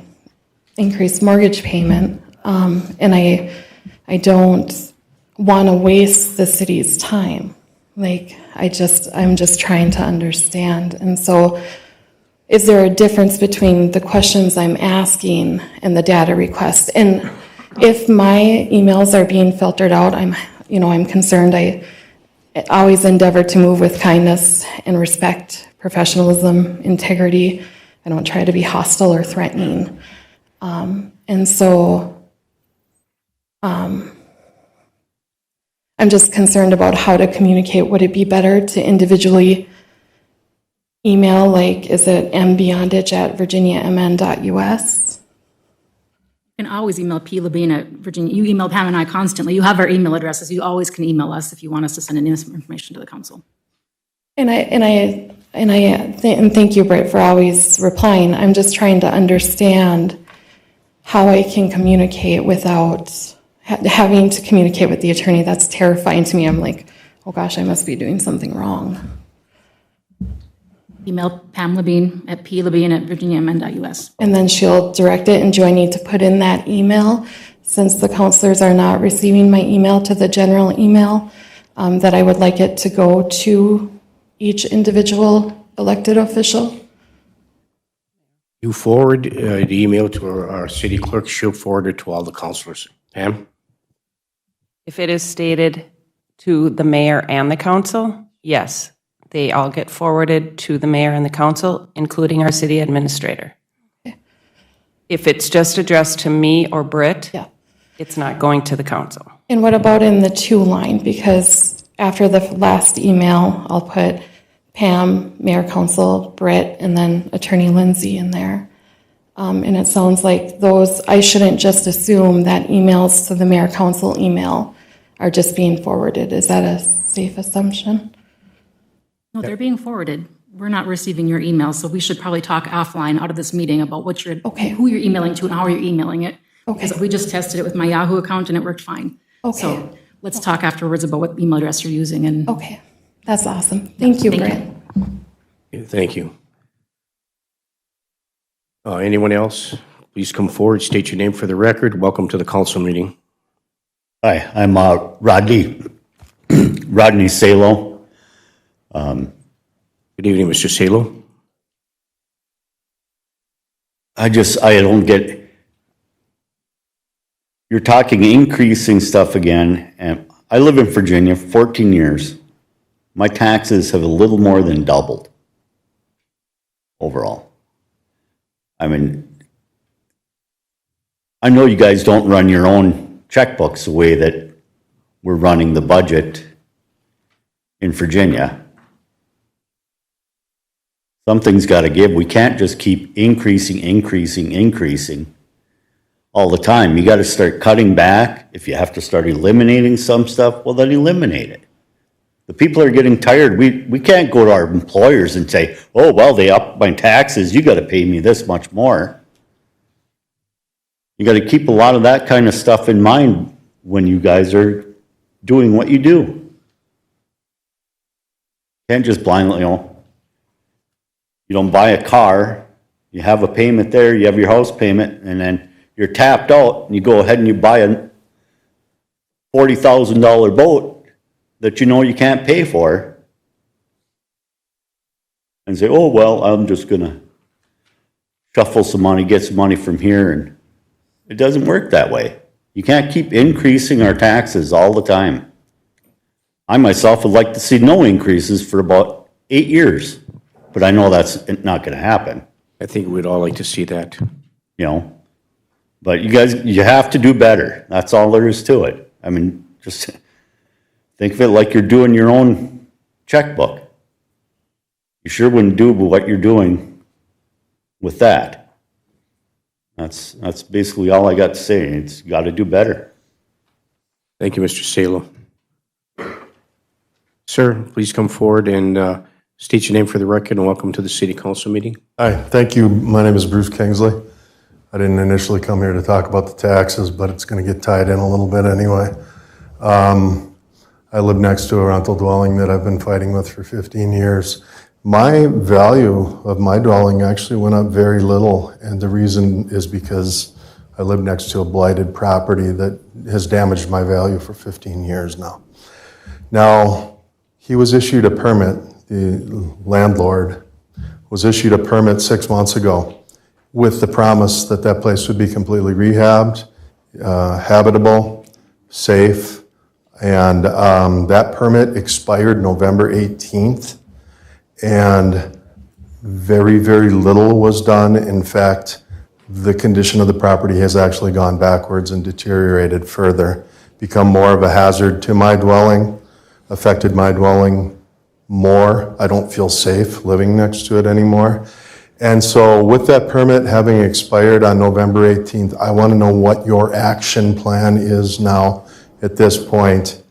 increased mortgage payment. And I don't want to waste the city's time. Like, I'm just trying to understand. And so is there a difference between the questions I'm asking and the data request? And if my emails are being filtered out, I'm concerned. I always endeavor to move with kindness and respect, professionalism, integrity. I don't try to be hostile or threatening. And so I'm just concerned about how to communicate. Would it be better to individually email, like, is it mbondage@virginiamn.us? You can always email P. Levine at Virginia. You email Pam and I constantly. You have our email addresses. You always can email us if you want us to send any information to the council. And thank you, Britt, for always replying. I'm just trying to understand how I can communicate without having to communicate with the attorney. That's terrifying to me. I'm like, oh gosh, I must be doing something wrong. Email Pam Levine at plevine@virginiamn.us. And then she'll direct it, and do I need to put in that email, since the counselors are not receiving my email, to the general email, that I would like it to go to each individual elected official? You forward the email to our city clerk, she'll forward it to all the councilors. Pam? If it is stated to the mayor and the council, yes, they all get forwarded to the mayor and the council, including our city administrator. If it's just addressed to me or Britt, Yeah. it's not going to the council. And what about in the to line? Because after the last email, I'll put Pam, Mayor, Council, Britt, and then Attorney Lindsay in there. And it sounds like those, I shouldn't just assume that emails to the Mayor, Council email are just being forwarded. Is that a safe assumption? No, they're being forwarded. We're not receiving your emails, so we should probably talk offline out of this meeting about what you're, Okay. who you're emailing to and how you're emailing it. Okay. Because we just tested it with my Yahoo account and it worked fine. Okay. So let's talk afterwards about what email address you're using and. Okay, that's awesome. Thank you, Thank Britt. Thank you. Anyone else? Please come forward, state your name for the record. Welcome to the council meeting. Hi, I'm Rodney Salo. Good evening, Mr. Salo. I don't get, you're talking increasing stuff again, and I live in Virginia 14 years. My taxes have a little more than doubled overall. I mean, I know you guys don't run your own checkbooks the way that we're running the budget in Virginia. Something's got to give. We can't just keep increasing all the time. You got to start cutting back. If you have to start eliminating some stuff, well, then eliminate it. The people are getting tired. We can't go to our employers and say, oh, well, they upped my taxes. You got to pay me this much more. You got to keep a lot of that kind of stuff in mind when you guys are doing what you do. Can't just blindly, you don't buy a car, you have a payment there, you have your house payment, and then you're tapped out, and you go ahead and you buy a $40,000 boat that you know you can't pay for, and say, oh, well, I'm just going to shuffle some money, get some money from here, and it doesn't work that way. You can't keep increasing our taxes all the time. I myself would like to see no increases for about 8 years, but I know that's not going to happen. I think we'd all like to see that. But you guys, you have to do better. That's all there is to it. I mean, just think of it like you're doing your own checkbook. You sure wouldn't do what you're doing with that. That's basically all I got to say. It's got to do better. Thank you, Mr. Salo. Sir, please come forward and state your name for the record and welcome to the city council meeting. Hi, thank you. My name is Bruce Kingsley. I didn't initially come here to talk about the taxes, but it's going to get tied in a little bit anyway. I live next to a rental dwelling that I've been fighting with for 15 years. My value of my dwelling actually went up very little, and the reason is because I live next to a blighted property that has damaged my value for 15 years now. Now, he was issued a permit, the landlord was issued a permit 6 months ago with the promise that that place would be completely rehabbed, habitable, safe, and that permit expired November 18th. And very, very little was done. In fact, the condition of the property has actually gone backwards and deteriorated further, become more of a hazard to my dwelling, affected my dwelling more. I don't feel safe living next to it anymore. And so with that permit having expired on November 18th, I want to know what your action plan is now at this point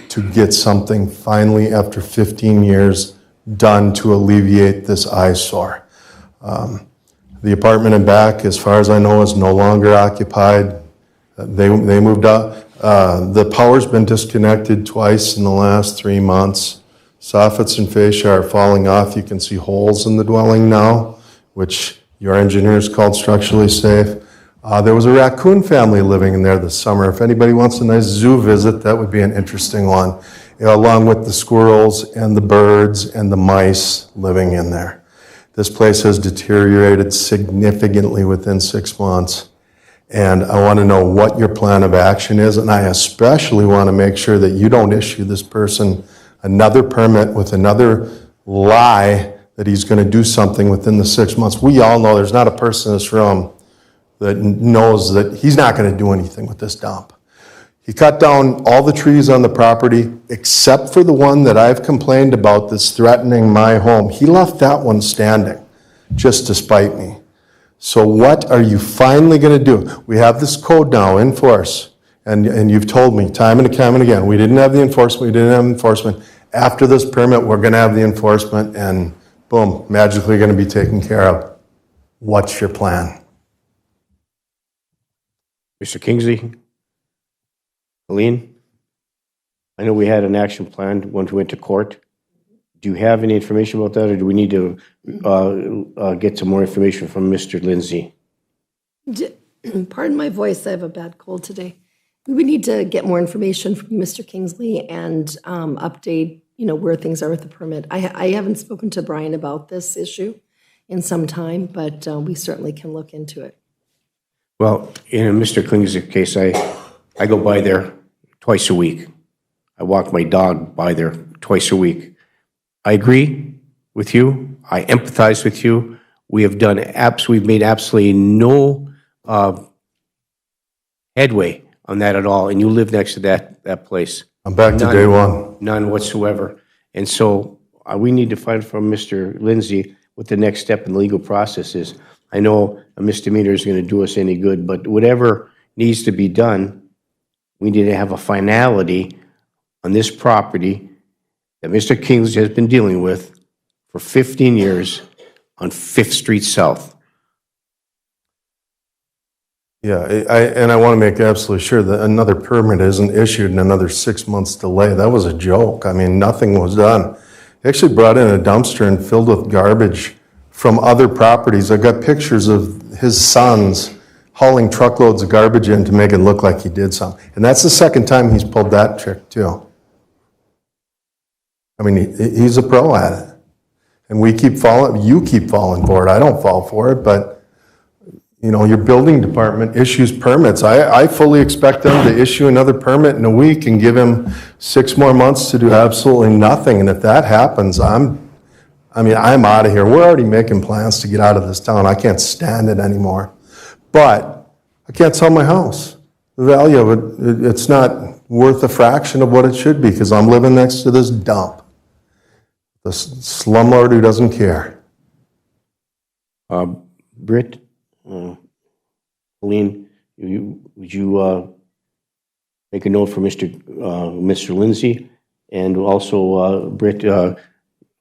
to get something finally after 15 years done to alleviate this eyesore. The apartment in back, as far as I know, is no longer occupied. They moved out. The power's been disconnected twice in the last 3 months. Soffits and fascia are falling off. You can see holes in the dwelling now, which your engineers called structurally safe. There was a raccoon family living in there this summer. If anybody wants a nice zoo visit, that would be an interesting one, along with the squirrels and the birds and the mice living in there. This place has deteriorated significantly within 6 months, and I want to know what your plan of action is, and I especially want to make sure that you don't issue this person another permit with another lie that he's going to do something within the 6 months. We all know there's not a person in this room that knows that he's not going to do anything with this dump. He cut down all the trees on the property except for the one that I've complained about that's threatening my home. He left that one standing just to spite me. So what are you finally going to do? We have this code now in force, and you've told me time and time and again, we didn't have the enforcement. After this permit, we're going to have the enforcement, and boom, magically going to be taken care of. What's your plan? Mr. Kingsley? Colleen? I know we had an action plan once we went to court. Do you have any information about that, or do we need to get some more information from Mr. Lindsay? Pardon my voice, I have a bad cold today. We would need to get more information from Mr. Kingsley and update, where things are with the permit. I haven't spoken to Brian about this issue in some time, but we certainly can look into it. Well, in Mr. Kingsley's case, I go by there twice a week. I walk my dog by there twice a week. I agree with you. I empathize with you. We've made absolutely no headway on that at all. And you live next to that place. I'm back to day one. None whatsoever. And so we need to find from Mr. Lindsay what the next step in the legal process is. I know a misdemeanor is going to do us any good, but whatever needs to be done, we need to have a finality on this property that Mr. Kingsley has been dealing with for 15 years on 5th Street South. Yeah, I want to make absolutely sure that another permit isn't issued in another 6 months delay. That was a joke. I mean, nothing was done. They actually brought in a dumpster and filled with garbage from other properties. I got pictures of his sons hauling truckloads of garbage in to make it look like he did something. And that's the second time he's pulled that trick too. I mean, he's a pro at it. And you keep falling for it. I don't fall for it, but your building department issues permits. I fully expect them to issue another permit in a week and give him 6 more months to do absolutely nothing. And if that happens, I'm out of here. We're already making plans to get out of this town. I can't stand it anymore. But I can't sell my house. The value of it, it's not worth a fraction of what it should be because I'm living next to this dump. The slumlord who doesn't care. Britt, Colleen, would you make a note for Mr. Lindsay? And also, Britt,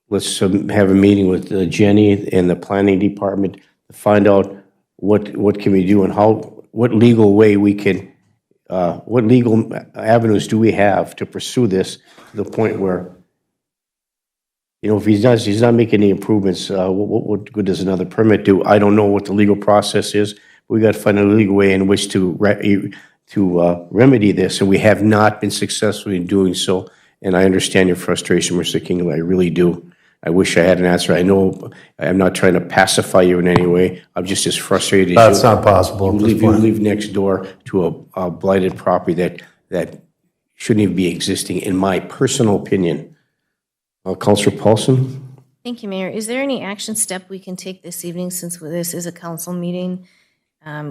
let's have a meeting with Jenny and the planning department to find out what can we do and what legal way we can, what legal avenues do we have to pursue this to the point where, if he's not making any improvements, what good does another permit do? I don't know what the legal process is. We got to find a legal way in which to remedy this, and we have not been successful in doing so. And I understand your frustration, Mr. King. I really do. I wish I had an answer. I know I'm not trying to pacify you in any way. I'm just as frustrated as you. That's not possible. You live next door to a blighted property that shouldn't even be existing, in my personal opinion. Councilor Paulson? Thank you, Mayor. Is there any action step we can take this evening since this is a council meeting?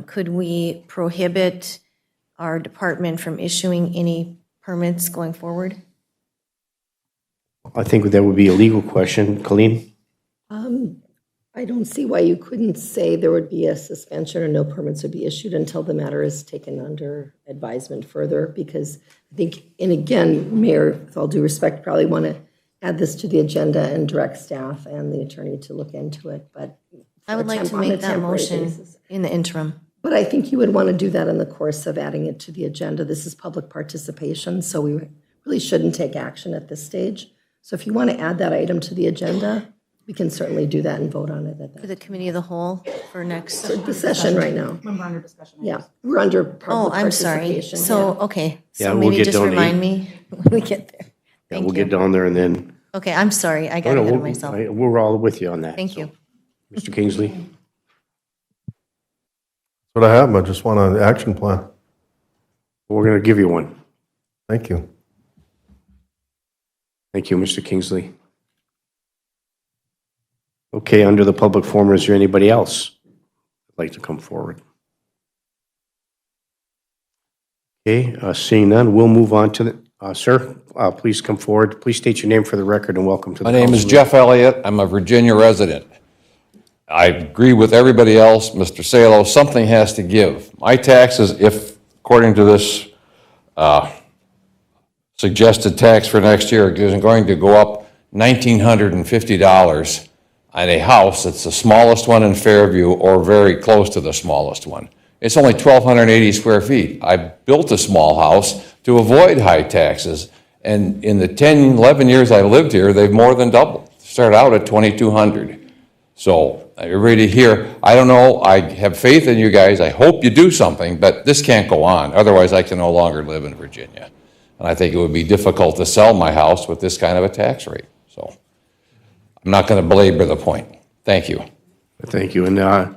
Could we prohibit our department from issuing any permits going forward? I think that would be a legal question. Colleen? I don't see why you couldn't say there would be a suspension or no permits would be issued until the matter is taken under advisement further, because I think, and again, Mayor, with all due respect, probably want to add this to the agenda and direct staff and the attorney to look into it, but I would like to make that motion in the interim. But I think you would want to do that in the course of adding it to the agenda. This is public participation, so we really shouldn't take action at this stage. So if you want to add that item to the agenda, We can certainly do that and vote on it at For that. the committee of the whole for next? The session right now. We're under discussion. Yeah, we're under Oh, public I'm sorry. participation. So, okay. Yeah, So we'll maybe get just down to remind me when we get there. Yeah, we'll Thank get you. down there and then, Okay, I'm sorry. I got ahead of myself. we're all with you on that. Thank you. Mr. Kingsley? That's what I have. I just want an action plan. We're going to give you one. Thank you. Thank you, Mr. Kingsley. Okay, under the public forum, is there anybody else who'd like to come forward? Okay, seeing none, we'll move on to the, sir, please come forward. Please state your name for the record and welcome to the My name is council. Jeff Elliott. I'm a Virginia resident. I agree with everybody else, Mr. Salo, something has to give. My taxes, if, according to this suggested tax for next year, is going to go up $1,950 on a house that's the smallest one in Fairview or very close to the smallest one. It's only 1,280 square feet. I built a small house to avoid high taxes, and in the 10, 11 years I lived here, they've more than doubled. Started out at 2,200. So everybody here, I don't know, I have faith in you guys. I hope you do something, but this can't go on. Otherwise, I can no longer live in Virginia. And I think it would be difficult to sell my house with this kind of a tax rate. So I'm not going to belabor the point. Thank you. Thank you. And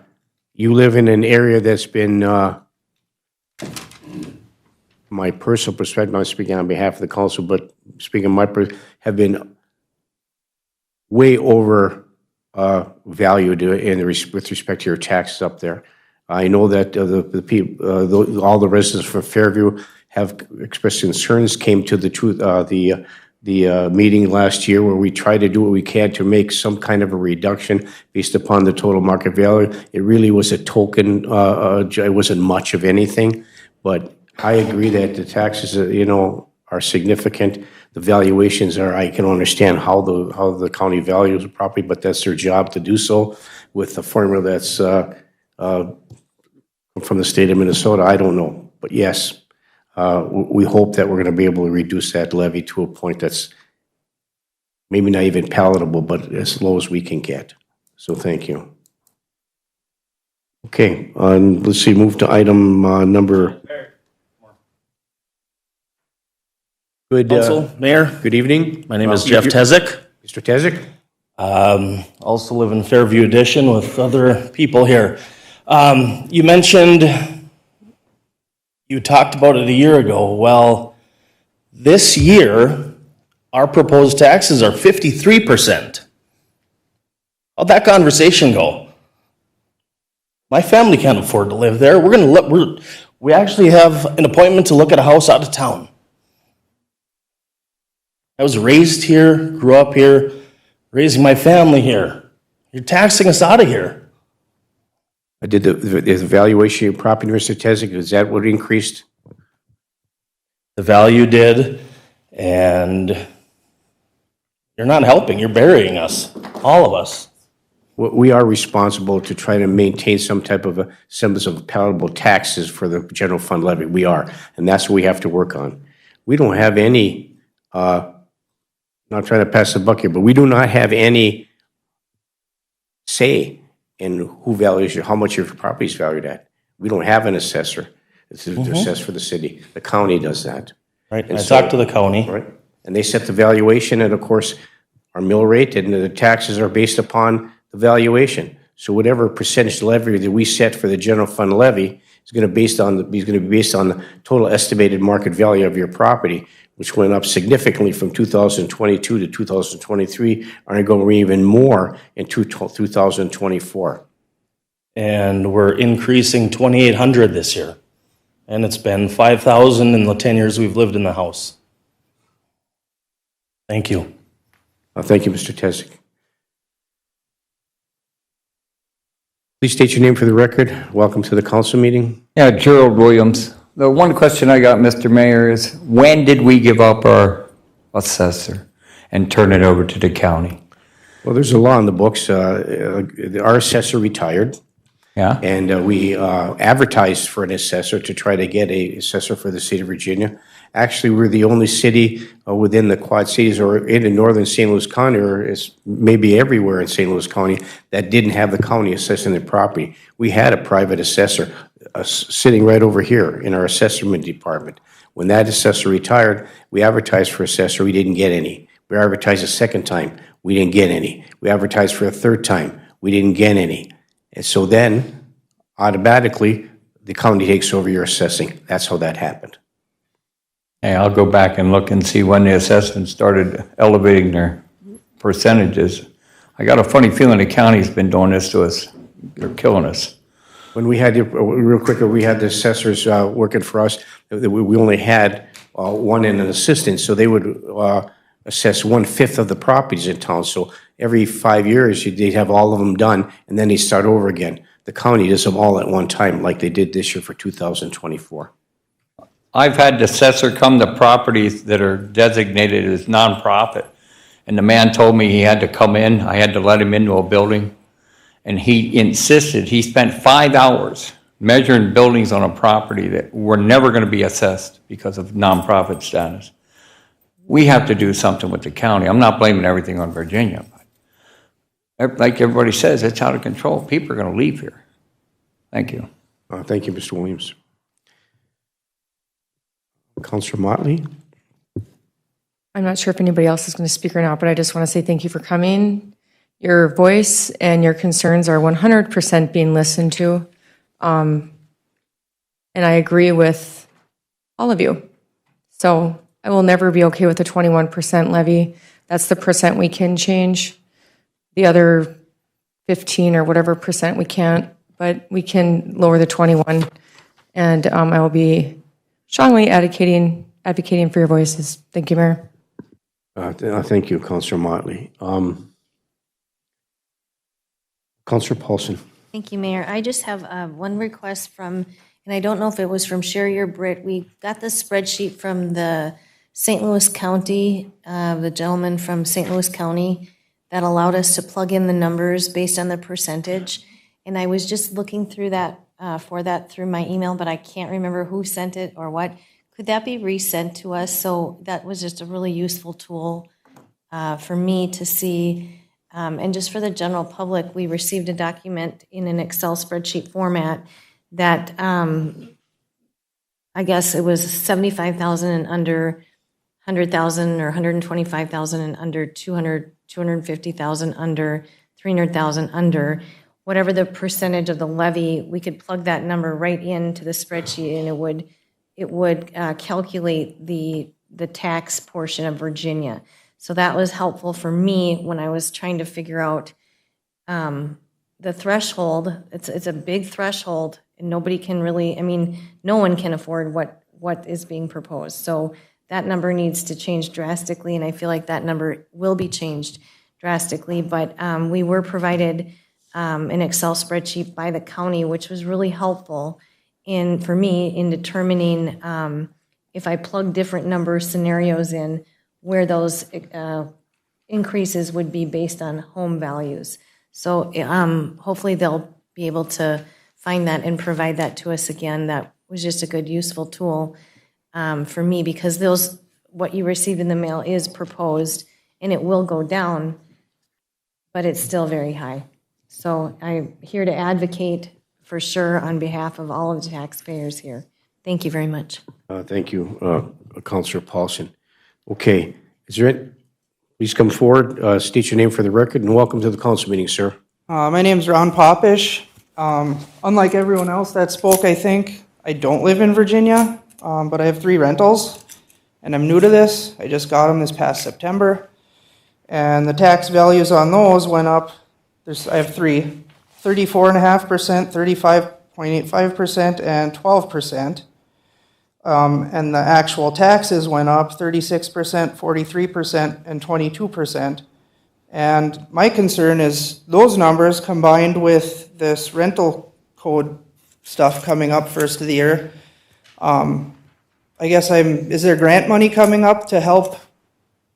you live in an area that's been, my personal perspective, I'm speaking on behalf of the council, but speaking have been way over valued with respect to your taxes up there. I know that the people, all the residents from Fairview have expressed concerns, came to the meeting last year where we tried to do what we can to make some kind of a reduction based upon the total market value. It really was a token, it wasn't much of anything, but I agree that the taxes, are significant. The valuations are, I can understand how the county values the property, but that's their job to do so with the formula that's from the state of Minnesota. I don't know, but yes, we hope that we're going to be able to reduce that levy to a point that's maybe not even palatable, but as low as we can get. So thank you. Okay, let's see, move to item number. Good, Council, Mayor, good evening. my name is Jeff Tezik. Mr. Tezik? Also live in Fairview Edition with other people here. You mentioned, you talked about it a year ago. Well, this year, our proposed taxes are 53%. How'd that conversation go? My family can't afford to live there. We actually have an appointment to look at a house out of town. I was raised here, grew up here, raising my family here. You're taxing us out of here. I did the valuation of your property, Mr. Tezik, is that what increased? The value did, and you're not helping. You're burying us, all of us. We are responsible to try to maintain some type of a semblance of palatable taxes for the general fund levy. We are, and that's what we have to work on. We don't have any, not trying to pass the buck here, but we do not have any say in who values how much your property is valued at. We don't have an assessor. It's assessed for the city. The county does that. Right, I talked to the county. Right, and they set the valuation, and of course, our mill rate and the taxes are based upon the valuation. So whatever percentage levy that we set for the general fund levy is going to be based on the total estimated market value of your property, which went up significantly from 2022 to 2023, and going even more in 2024. And we're increasing 2,800 this year. And it's been 5,000 in the 10 years we've lived in the house. Thank you. Thank you, Mr. Tezik. Please state your name for the record. Welcome to the council meeting. Yeah, Gerald Williams. The one question I got, Mr. Mayor, is when did we give up our assessor and turn it over to the county? Well, there's a law in the books. Our assessor retired, Yeah? And we advertised for an assessor to try to get a assessor for the state of Virginia. Actually, we're the only city within the Quad Cities or in the northern St. Louis County, or is maybe everywhere in St. Louis County, that didn't have the county assessing their property. We had a private assessor sitting right over here in our assessment department. When that assessor retired, we advertised for assessor, we didn't get any. We advertised a second time, we didn't get any. We advertised for a third time, we didn't get any. And so then, automatically, the county takes over your assessing. That's how that happened. Hey, I'll go back and look and see when the assessment started elevating their percentages. I got a funny feeling the county's been doing this to us. They're killing us. When we had, real quick, we had the assessors working for us, we only had one and an assistant, so they would assess 1/5 of the properties in town. So every 5 years, they'd have all of them done, and then they start over again. The county does them all at one time, like they did this year for 2024. I've had the assessor come to properties that are designated as nonprofit, and the man told me he had to come in, I had to let him into a building, and he insisted, he spent 5 hours measuring buildings on a property that were never going to be assessed because of nonprofit status. We have to do something with the county. I'm not blaming everything on Virginia, but like everybody says, it's out of control. People are going to leave here. Thank you. Thank you, Mr. Williams. Councilor Motley? I'm not sure if anybody else is going to speak or not, but I just want to say thank you for coming. Your voice and your concerns are 100% being listened to. And I agree with all of you. So I will never be okay with the 21% levy. That's the percent we can change. The other 15 or whatever percent we can't, but we can lower the 21. And I will be strongly advocating for your voices. Thank you, Mayor. Thank you, Councilor Motley. Councilor Paulson. Thank you, Mayor. I just have one request from, and I don't know if it was from Sherry or Britt. We got the spreadsheet from the St. Louis County, the gentleman from St. Louis County that allowed us to plug in the numbers based on the percentage. And I was just looking through that, through my email, but I can't remember who sent it or what. Could that be resent to us? So that was just a really useful tool for me to see. And just for the general public, we received a document in an Excel spreadsheet format that I guess it was 75,000 and under, 100,000 or 125,000 and under, 250,000 under, 300,000 under. Whatever the percentage of the levy, we could plug that number right into the spreadsheet, and it would calculate the tax portion of Virginia. So that was helpful for me when I was trying to figure out the threshold. It's a big threshold, and nobody can really, no one can afford what is being proposed. So that number needs to change drastically, and I feel like that number will be changed drastically. But we were provided an Excel spreadsheet by the county, which was really helpful for me in determining if I plug different number scenarios in, where those increases would be based on home values. So hopefully they'll be able to find that and provide that to us again. That was just a good, useful tool for me, because what you receive in the mail is proposed, and it will go down, but it's still very high. So I'm here to advocate for sure on behalf of all of the taxpayers here. Thank you very much. Thank you, Councilor Paulson. Okay, please come forward, state your name for the record, and welcome to the council meeting, sir. My name's Ron Popish. Unlike everyone else that spoke, I think, I don't live in Virginia, but I have 3 rentals, and I'm new to this. I just got them this past September, and the tax values on those went up. I have 3, 34.5%, 35.85%, and 12%. And the actual taxes went up 36%, 43%, and 22%. And my concern is those numbers combined with this rental code stuff coming up first of the year. I guess is there grant money coming up to help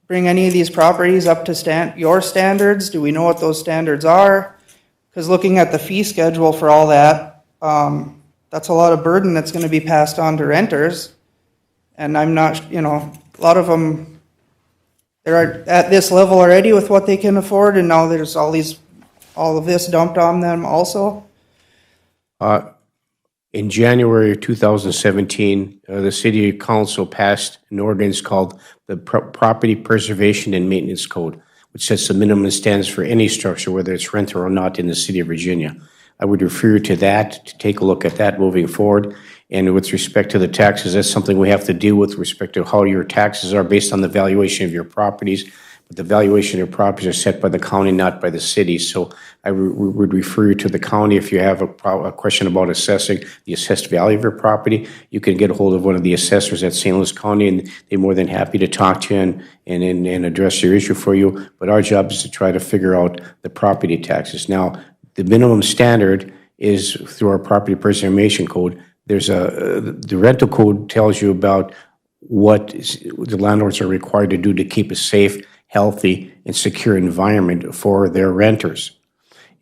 bring any of these properties up to your standards? Do we know what those standards are? Because looking at the fee schedule for all that, that's a lot of burden that's gonna be passed on to renters. And I'm not, you know, a lot of them, they're at this level already with what they can afford, and now there's all of this dumped on them also. In January of 2017, the City Council passed an ordinance called the Property Preservation and Maintenance Code, which sets the minimum standards for any structure, whether it's rental or not, in the City of Virginia. I would refer you to that, to take a look at that moving forward. And with respect to the taxes, that's something we have to deal with respect to how your taxes are based on the valuation of your properties. But the valuation of your properties are set by the county, not by the city. So I would refer you to the county if you have a question about assessing the assessed value of your property. You can get a hold of one of the assessors at St. Louis County, and they're more than happy to talk to you and address your issue for you. But our job is to try to figure out the property taxes. Now, the minimum standard is through our Property Preservation Code. There's the rental code tells you about what the landlords are required to do to keep a safe, healthy, and secure environment for their renters.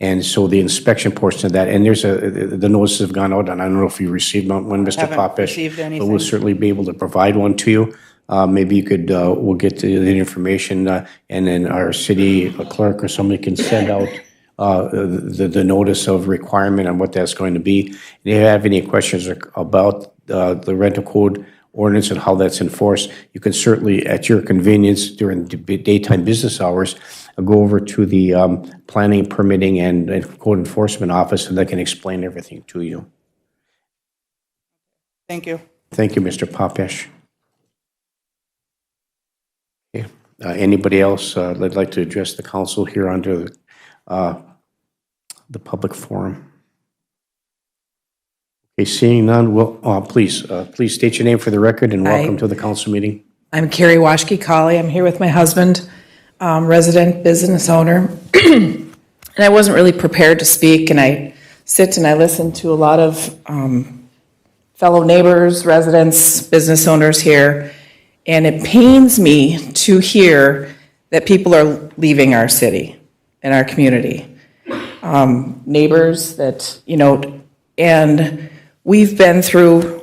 And so the inspection portion of that, and there's the notices have gone out, and I don't know if you received one, Mr. Haven't Popish, received but anything. we'll certainly be able to provide one to you. Maybe you could, we'll get the information, and then our city clerk or somebody can send out the notice of requirement on what that's going to be. If you have any questions about the rental code ordinance and how that's enforced, you can certainly, at your convenience during the daytime business hours, go over to the Planning, Permitting, and Code Enforcement Office, and they can explain everything to you. Thank you. Thank you, Mr. Popish. Okay. Anybody else that'd like to address the council here under the public forum? Okay, seeing none, please state your name for the record and welcome to the council meeting. I'm Carrie Washke-Colley. I'm here with my husband, resident business owner. And I wasn't really prepared to speak, and I sit and I listen to a lot of fellow neighbors, residents, business owners here, and it pains me to hear that people are leaving our city and our community. Neighbors that, you know, and we've been through,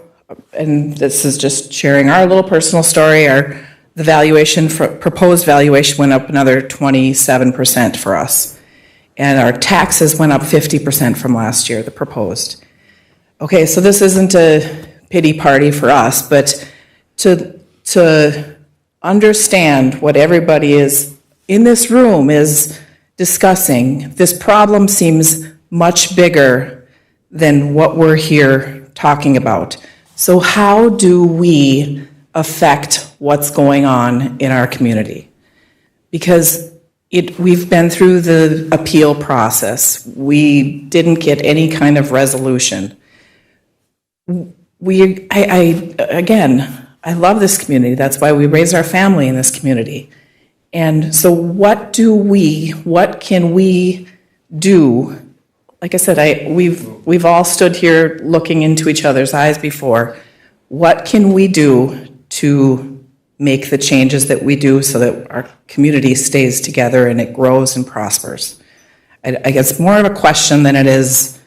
and this is just sharing our little personal story, the valuation, proposed valuation went up another 27% for us. And our taxes went up 50% from last year, the proposed. Okay, so this isn't a pity party for us, but to understand what everybody is in this room is discussing, this problem seems much bigger than what we're here talking about. So how do we affect what's going on in our community? Because we've been through the appeal process. We didn't get any kind of resolution. I love this community. That's why we raised our family in this community. And so what can we do? Like I said, we've all stood here looking into each other's eyes before. What can we do to make the changes that we do so that our community stays together and it grows and prospers? I guess more of a question than it is.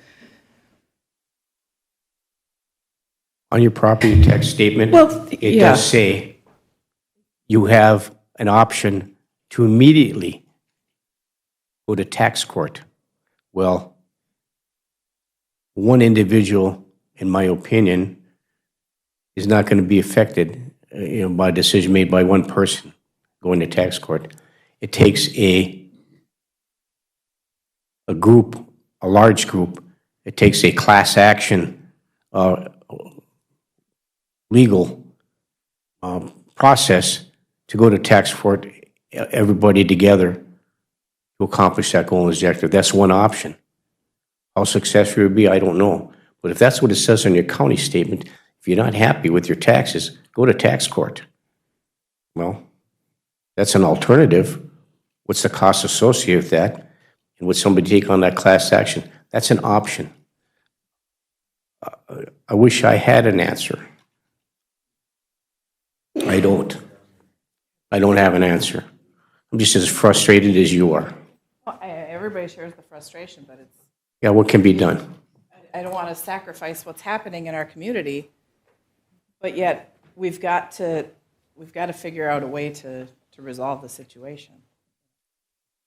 On your property tax statement, it does say you have an option to immediately go to tax court. Well, one individual, in my opinion, is not going to be affected by a decision made by one person going to tax court. It takes a group, a large group. It takes a class action legal process to go to tax court, everybody together to accomplish that goal and objective. That's one option. How successful it would be, I don't know. But if that's what it says on your county statement, if you're not happy with your taxes, go to tax court. Well, that's an alternative. What's the cost associated with that? And would somebody take on that class action? That's an option. I wish I had an answer. I don't. I don't have an answer. I'm just as frustrated as you are. Well, everybody shares the frustration, but Yeah, what can be done? I don't want to sacrifice what's happening in our community, but yet we've got to figure out a way to resolve the situation.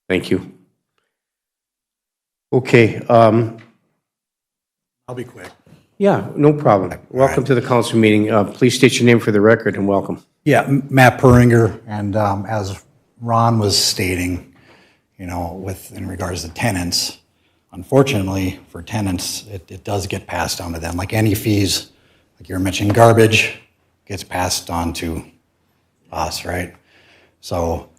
Thank you. Okay, I'll be quick. yeah, no problem. Welcome to the council meeting. Please state your name for the record and welcome. Yeah, Matt Puringer, and as Ron was stating, in regards to tenants, unfortunately for tenants, it does get passed on to them. Like any fees, like you were mentioning, garbage gets passed on to us, right? So,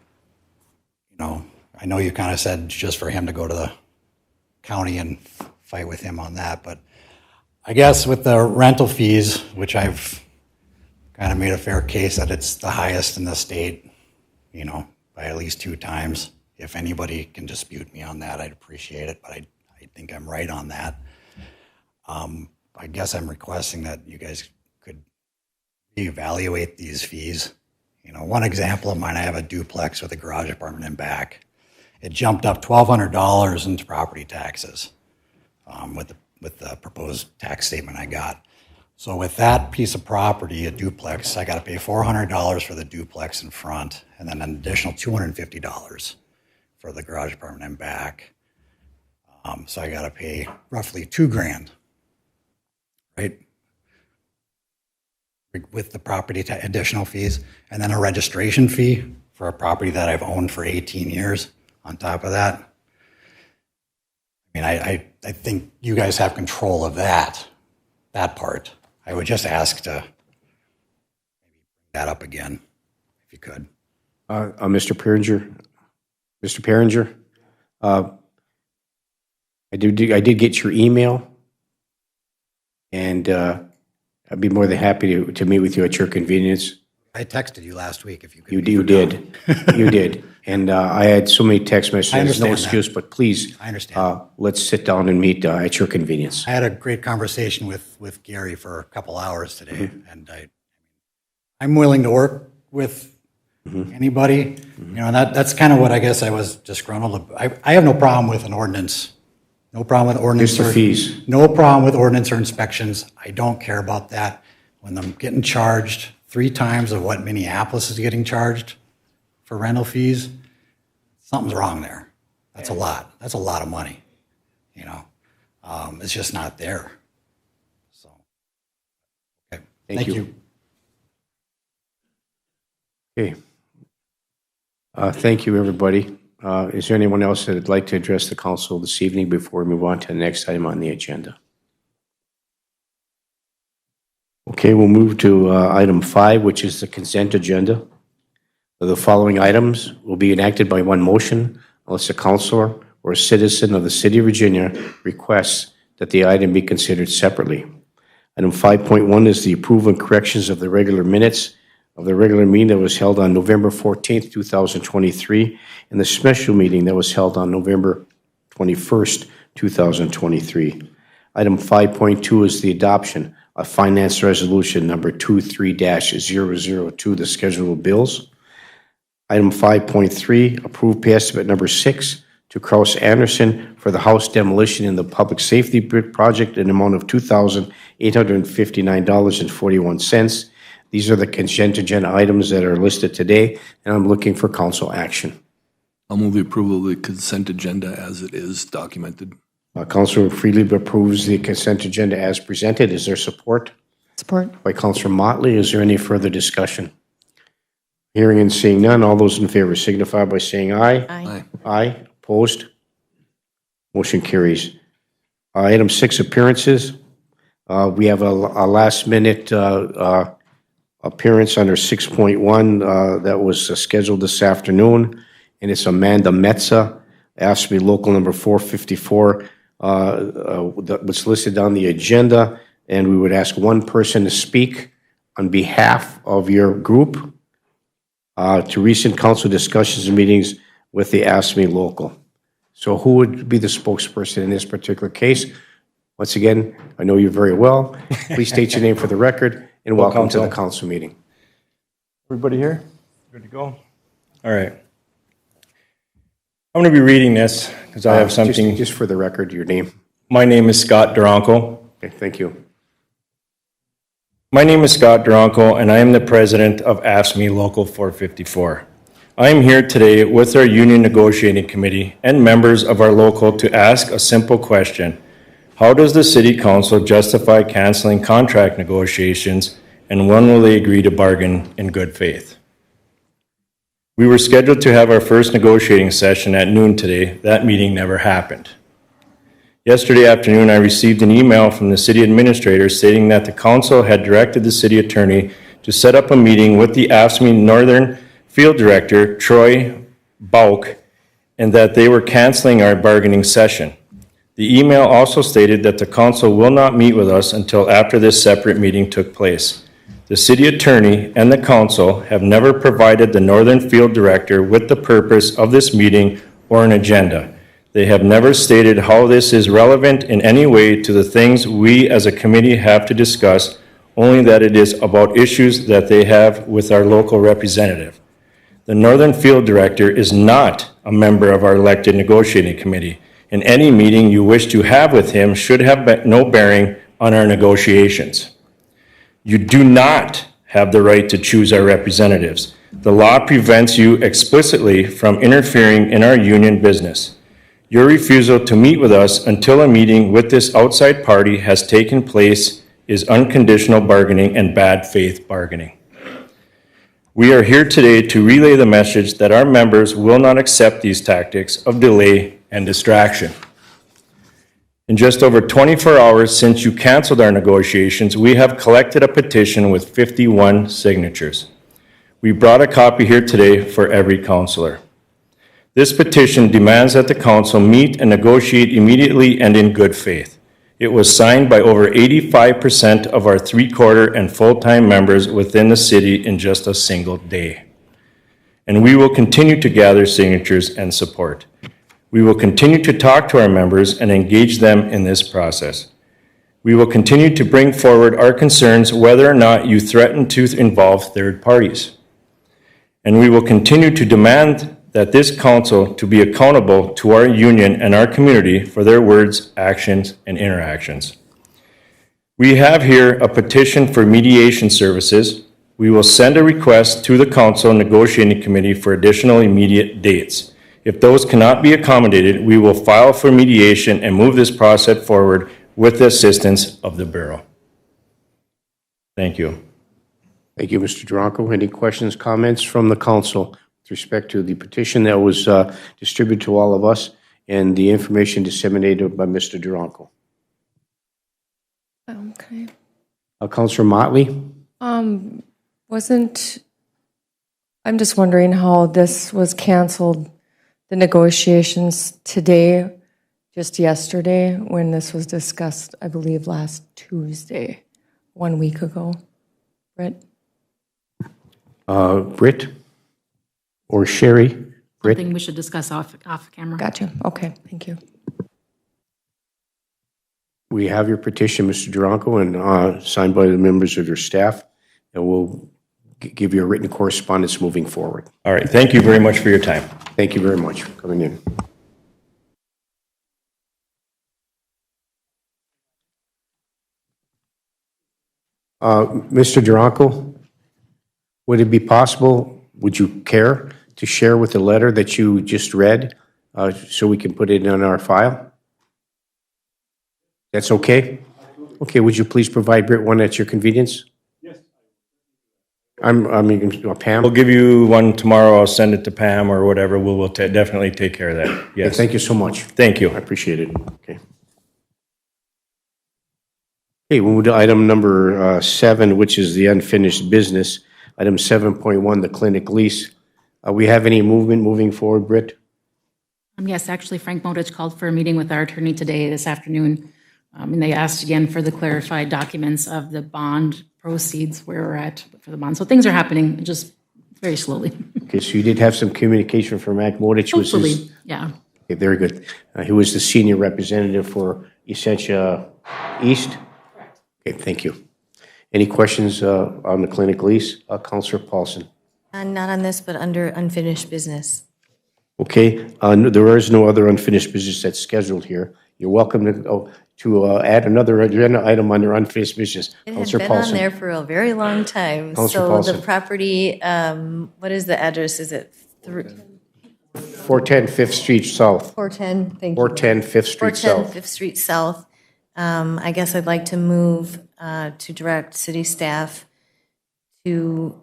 I know you kind of said just for him to go to the county and fight with him on that, but I guess with the rental fees, which I've kind of made a fair case that it's the highest in the state, by at least 2 times. If anybody can dispute me on that, I'd appreciate it, but I think I'm right on that. I guess I'm requesting that you guys could reevaluate these fees. One example of mine, I have a duplex with a garage apartment in back. It jumped up $1,200 into property taxes with the proposed tax statement I got. So with that piece of property, a duplex, I got to pay $400 for the duplex in front, and then an additional $250 for the garage apartment in back. So I got to pay roughly $2,000, right? With the property additional fees, and then a registration fee for a property that I've owned for 18 years on top of that. I think you guys have control of that part. I would just ask to maybe bring that up again, if you could. Mr. Perringer, I did get your email, and I'd be more than happy to meet with you at your convenience. I texted you last week if you could. You did. You did. And I had so many text messages, no excuse, but please, I understand. Let's sit down and meet at your convenience. I had a great conversation with Gary for a couple hours today, and I'm willing to work with anybody. That's kind of what I guess I was disgruntled. I have no problem with an ordinance. No problem with ordinance. Just the fees. No problem with ordinance or inspections. I don't care about that. When I'm getting charged 3 times of what Minneapolis is getting charged for rental fees, something's wrong there. That's a lot. That's a lot of money. It's just not there. So, okay. Thank you. Okay. Thank you, everybody. Is there anyone else that would like to address the council this evening before we move on to the next item on the agenda? Okay, we'll move to item 5, which is the consent agenda. The following items will be enacted by one motion unless a councilor or a citizen of the city of Virginia requests that the item be considered separately. Item 5.1 is the approval and corrections of the regular minutes of the regular meeting that was held on November 14th, 2023, and the special meeting that was held on November 21st, 2023. Item 5.2 is the adoption of Finance Resolution number 23-002, the schedule of bills. Item 5.3, approve pay estimate number 6 to Kraus Anderson for the house demolition in the public safety project in an amount of $2,859.41. These are the consent agenda items that are listed today, and I'm looking for council action. I'll move the approval of the consent agenda as it is documented. Councilor Freely approves the consent agenda as presented. Is there support? Support. By Councilor Motley. Is there any further discussion? Hearing and seeing none, all those in favor signify by saying aye. Aye. Aye. Opposed? Motion carries. Item 6, appearances. We have a last-minute appearance under 6.1 that was scheduled this afternoon, and it's Amanda Metza, asked me local number 454, that was listed on the agenda, and we would ask one person to speak on behalf of your group to recent council discussions and meetings with the ASME local. So who would be the spokesperson in this particular case? Once again, I know you very well. Please state your name for the record and welcome to the council meeting. Everybody here? Good to go? All right. I'm going to be reading this because I have something. Just for the record, your name. My name is Scott Duranko. Okay, thank you. My name is Scott Duranko, and I am the president of AFSCME Local 454. I am here today with our union negotiating committee and members of our local to ask a simple question. How does the city council justify canceling contract negotiations, and when will they agree to bargain in good faith? We were scheduled to have our first negotiating session at noon today. That meeting never happened. Yesterday afternoon, I received an email from the city administrator stating that the council had directed the city attorney to set up a meeting with the AFSCME Northern Field Director, Troy Bauk, and that they were canceling our bargaining session. The email also stated that the council will not meet with us until after this separate meeting took place. The city attorney and the council have never provided the Northern Field Director with the purpose of this meeting or an agenda. They have never stated how this is relevant in any way to the things we as a committee have to discuss, only that it is about issues that they have with our local representative. The Northern Field Director is not a member of our elected negotiating committee, and any meeting you wish to have with him should have no bearing on our negotiations. You do not have the right to choose our representatives. The law prevents you explicitly from interfering in our union business. Your refusal to meet with us until a meeting with this outside party has taken place is unconditional bargaining and bad faith bargaining. We are here today to relay the message that our members will not accept these tactics of delay and distraction. In just over 24 hours since you canceled our negotiations, we have collected a petition with 51 signatures. We brought a copy here today for every councilor. This petition demands that the council meet and negotiate immediately and in good faith. It was signed by over 85% of our three-quarter and full-time members within the city in just a single day. And we will continue to gather signatures and support. We will continue to talk to our members and engage them in this process. We will continue to bring forward our concerns whether or not you threaten to involve third parties. And we will continue to demand that this council to be accountable to our union and our community for their words, actions, and interactions. We have here a petition for mediation services. We will send a request to the council negotiating committee for additional immediate dates. If those cannot be accommodated, we will file for mediation and move this process forward with the assistance of the Bureau. Thank you. Thank you, Mr. Duranko. Any questions, comments from the council with respect to the petition that was distributed to all of us and the information disseminated by Mr. Duranko? Okay. Councilor Motley? I'm just wondering how this was canceled, the negotiations today, just yesterday, when this was discussed, I believe, last Tuesday, 1 week ago. Britt? Britt? Or Sherry? Britt? Something we should discuss off camera. Gotcha. Okay, thank you. We have your petition, Mr. Duranko, and signed by the members of your staff, and we'll give you a written correspondence moving forward. All right, thank you very much for your time. Thank you very much for coming in. Mr. Duranko, would it be possible, would you care to share with the letter that you just read so we can put it in our file? That's okay? Okay, would you please provide Britt one at your convenience? I mean, Pam? We'll give you one tomorrow. I'll send it to Pam or whatever. We'll definitely take care of that. Yes. Okay, thank you so much. Thank you. I appreciate it. Okay. Okay, we'll move to item number 7, which is the unfinished business. Item 7.1, the clinic lease. We have any movement moving forward, Britt? Yes, actually, Frank Modich called for a meeting with our attorney today, this afternoon, and they asked again for the clarified documents of the bond proceeds, where we're at for the bond. So things are happening, just very slowly. Okay, so you did have some communication from Mac Modich. Hopefully, yeah. Okay, very good. He was the senior representative for Essentia East? Correct. Okay, thank you. Any questions on the clinic lease? Councilor Paulson? Not on this, but under unfinished business. Okay, there is no other unfinished business that's scheduled here. You're welcome to add another agenda item under unfinished business. It had Counselor been on Paulson. there for a very long time. Counselor So Paulson. the property, what is the address? Is it 410 Fifth Street South. 410? Thank you. 410 Fifth Street 410 South. Fifth Street South. I guess I'd like to move to direct city staff to.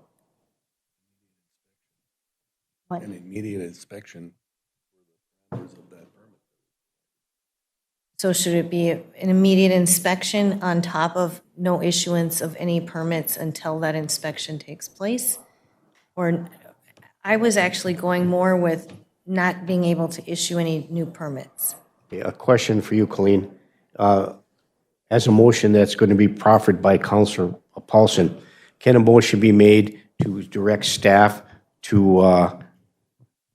What? An immediate inspection. So should it be an immediate inspection on top of no issuance of any permits until that inspection takes place? Or I was actually going more with not being able to issue any new permits. A question for you, Colleen. As a motion that's going to be proffered by Counselor Paulson, can a motion be made to direct staff to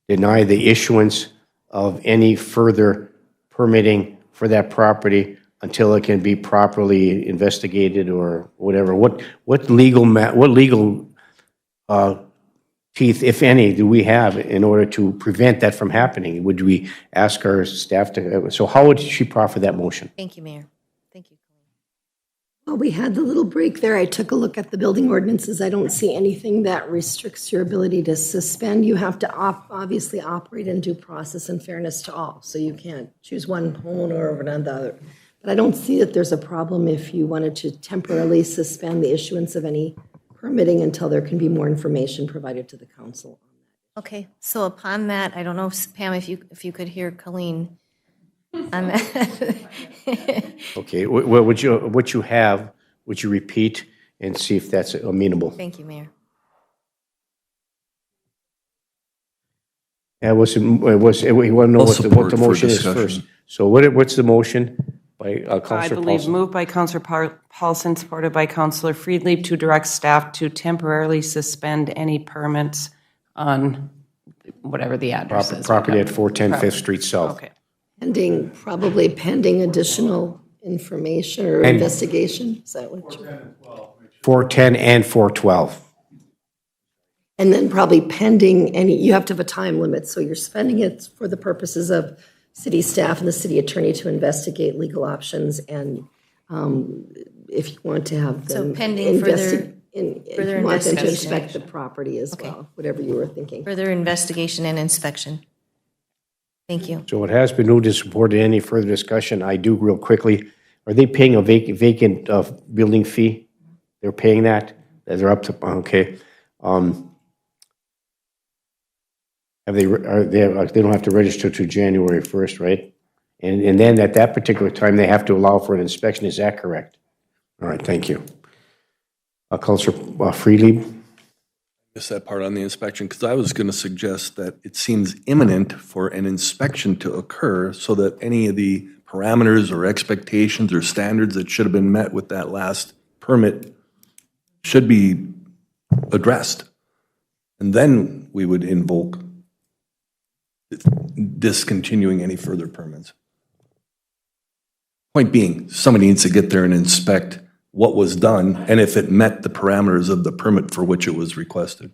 deny the issuance of any further permitting for that property until it can be properly investigated or whatever? What legal teeth, if any, do we have in order to prevent that from happening? Would we ask our staff to? So how would she proffer that motion? Thank you, Mayor. Thank you. Well, we had the little break there. I took a look at the building ordinances. I don't see anything that restricts your ability to suspend. You have to obviously operate in due process and fairness to all. So you can't choose one homeowner over another. But I don't see that there's a problem if you wanted to temporarily suspend the issuance of any permitting until there can be more information provided to the council. Okay, so upon that, I don't know, Pam, if you could hear Colleen on that. Okay, what you have, would you repeat and see if that's amenable? Thank you, Mayor. We want to know what the motion is first. So what's the motion by Counselor I believe Paulson? moved by Counselor Paulson, supported by Counselor Friedlieb, to direct staff to temporarily suspend any permits on whatever the address is. Property at 410 Fifth Street South. Okay. Probably pending additional information or investigation. Is that what you're? 410 and 412. And then probably pending any, you have to have a time limit, so you're spending it for the purposes of city staff and the city attorney to investigate legal options, and if you want to have them. So pending further if you want them to investigation. inspect the property as well, whatever you were thinking. Further investigation and inspection. Thank you. So it has been moved and supported. Any further discussion? I do real quickly. Are they paying a vacant building fee? They're paying that? They're up to, okay. They don't have to register to January 1st, right? And then at that particular time, they have to allow for an inspection. Is that correct? All right, thank you. Counselor Friedlieb? Missed that part on the inspection, because I was going to suggest that it seems imminent for an inspection to occur so that any of the parameters or expectations or standards that should have been met with that last permit should be addressed. And then we would invoke discontinuing any further permits. Point being, somebody needs to get there and inspect what was done and if it met the parameters of the permit for which it was requested.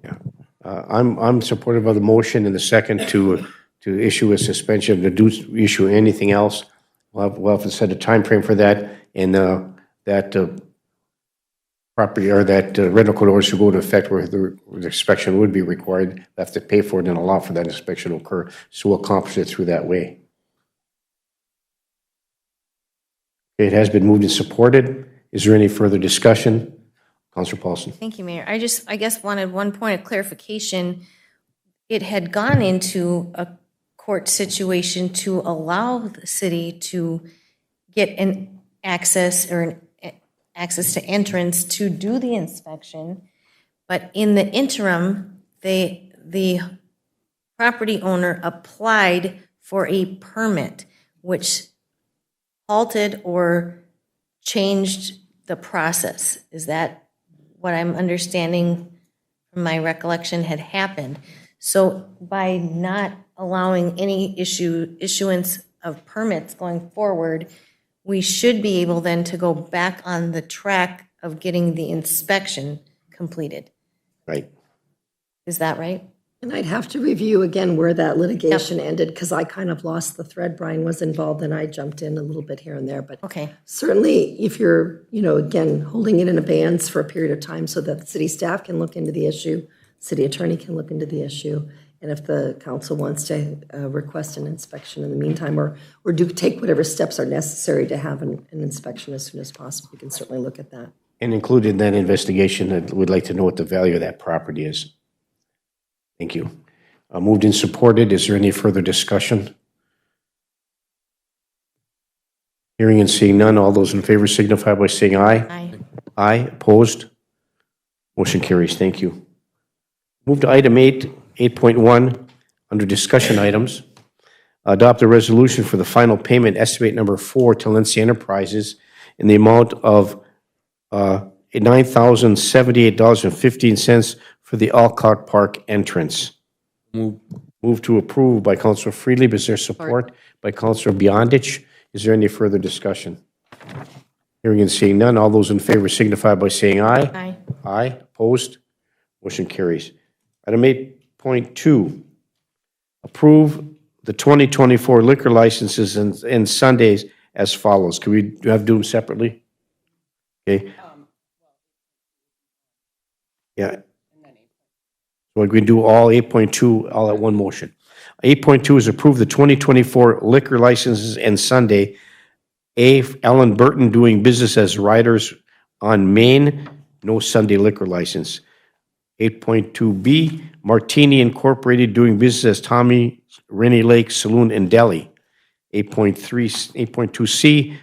Yeah, I'm supportive of the motion and the second to issue a suspension, to issue anything else. We'll have to set a time frame for that, and that property or that rental code order should go into effect where the inspection would be required. They have to pay for it and allow for that inspection to occur. So we'll accomplish it through that way. It has been moved and supported. Is there any further discussion? Councilor Paulson. Thank you, Mayor. I guess wanted one point of clarification. It had gone into a court situation to allow the city to get an access or access to entrance to do the inspection, but in the interim, the property owner applied for a permit, which halted or changed the process. Is that what I'm understanding from my recollection had happened? So by not allowing any issuance of permits going forward, we should be able then to go back on the track of getting the inspection completed. Right. Is that right? And I'd have to review again where that litigation ended, because I kind of lost the thread. Brian was involved, and I jumped in a little bit here and there. But Okay. certainly, if you're, again, holding it in abeyance for a period of time so that the city staff can look into the issue, city attorney can look into the issue, and if the council wants to request an inspection in the meantime, or take whatever steps are necessary to have an inspection as soon as possible, we can certainly look at that. And included in that investigation, we'd like to know what the value of that property is. Thank you. Moved and supported. Is there any further discussion? Hearing and seeing none, all those in favor signify by saying aye. Aye. Aye. Opposed? Motion carries. Thank you. Move to item 8.1, under discussion items. Adopt a resolution for the final payment, estimate number 4, to Lindsay Enterprises in the amount of $9,078.15 for the Alcott Park entrance. Move to approve by Councilor Freely. Is there support? By Councilor Beyondich. Is there any further discussion? Hearing and seeing none, all those in favor signify by saying aye. Aye. Aye. Opposed? Motion carries. Item 8.2, approve the 2024 liquor licenses and Sundays as follows. Can we do them separately? Okay. Yeah. So we can do all 8.2 all at one motion. 8.2 is approve the 2024 liquor licenses and Sunday. A, Alan Burton doing business as Riders on Main, no Sunday liquor license. 8.2B, Martini Incorporated doing business as Tommy Rainy Lake Saloon and Deli. 8.2C,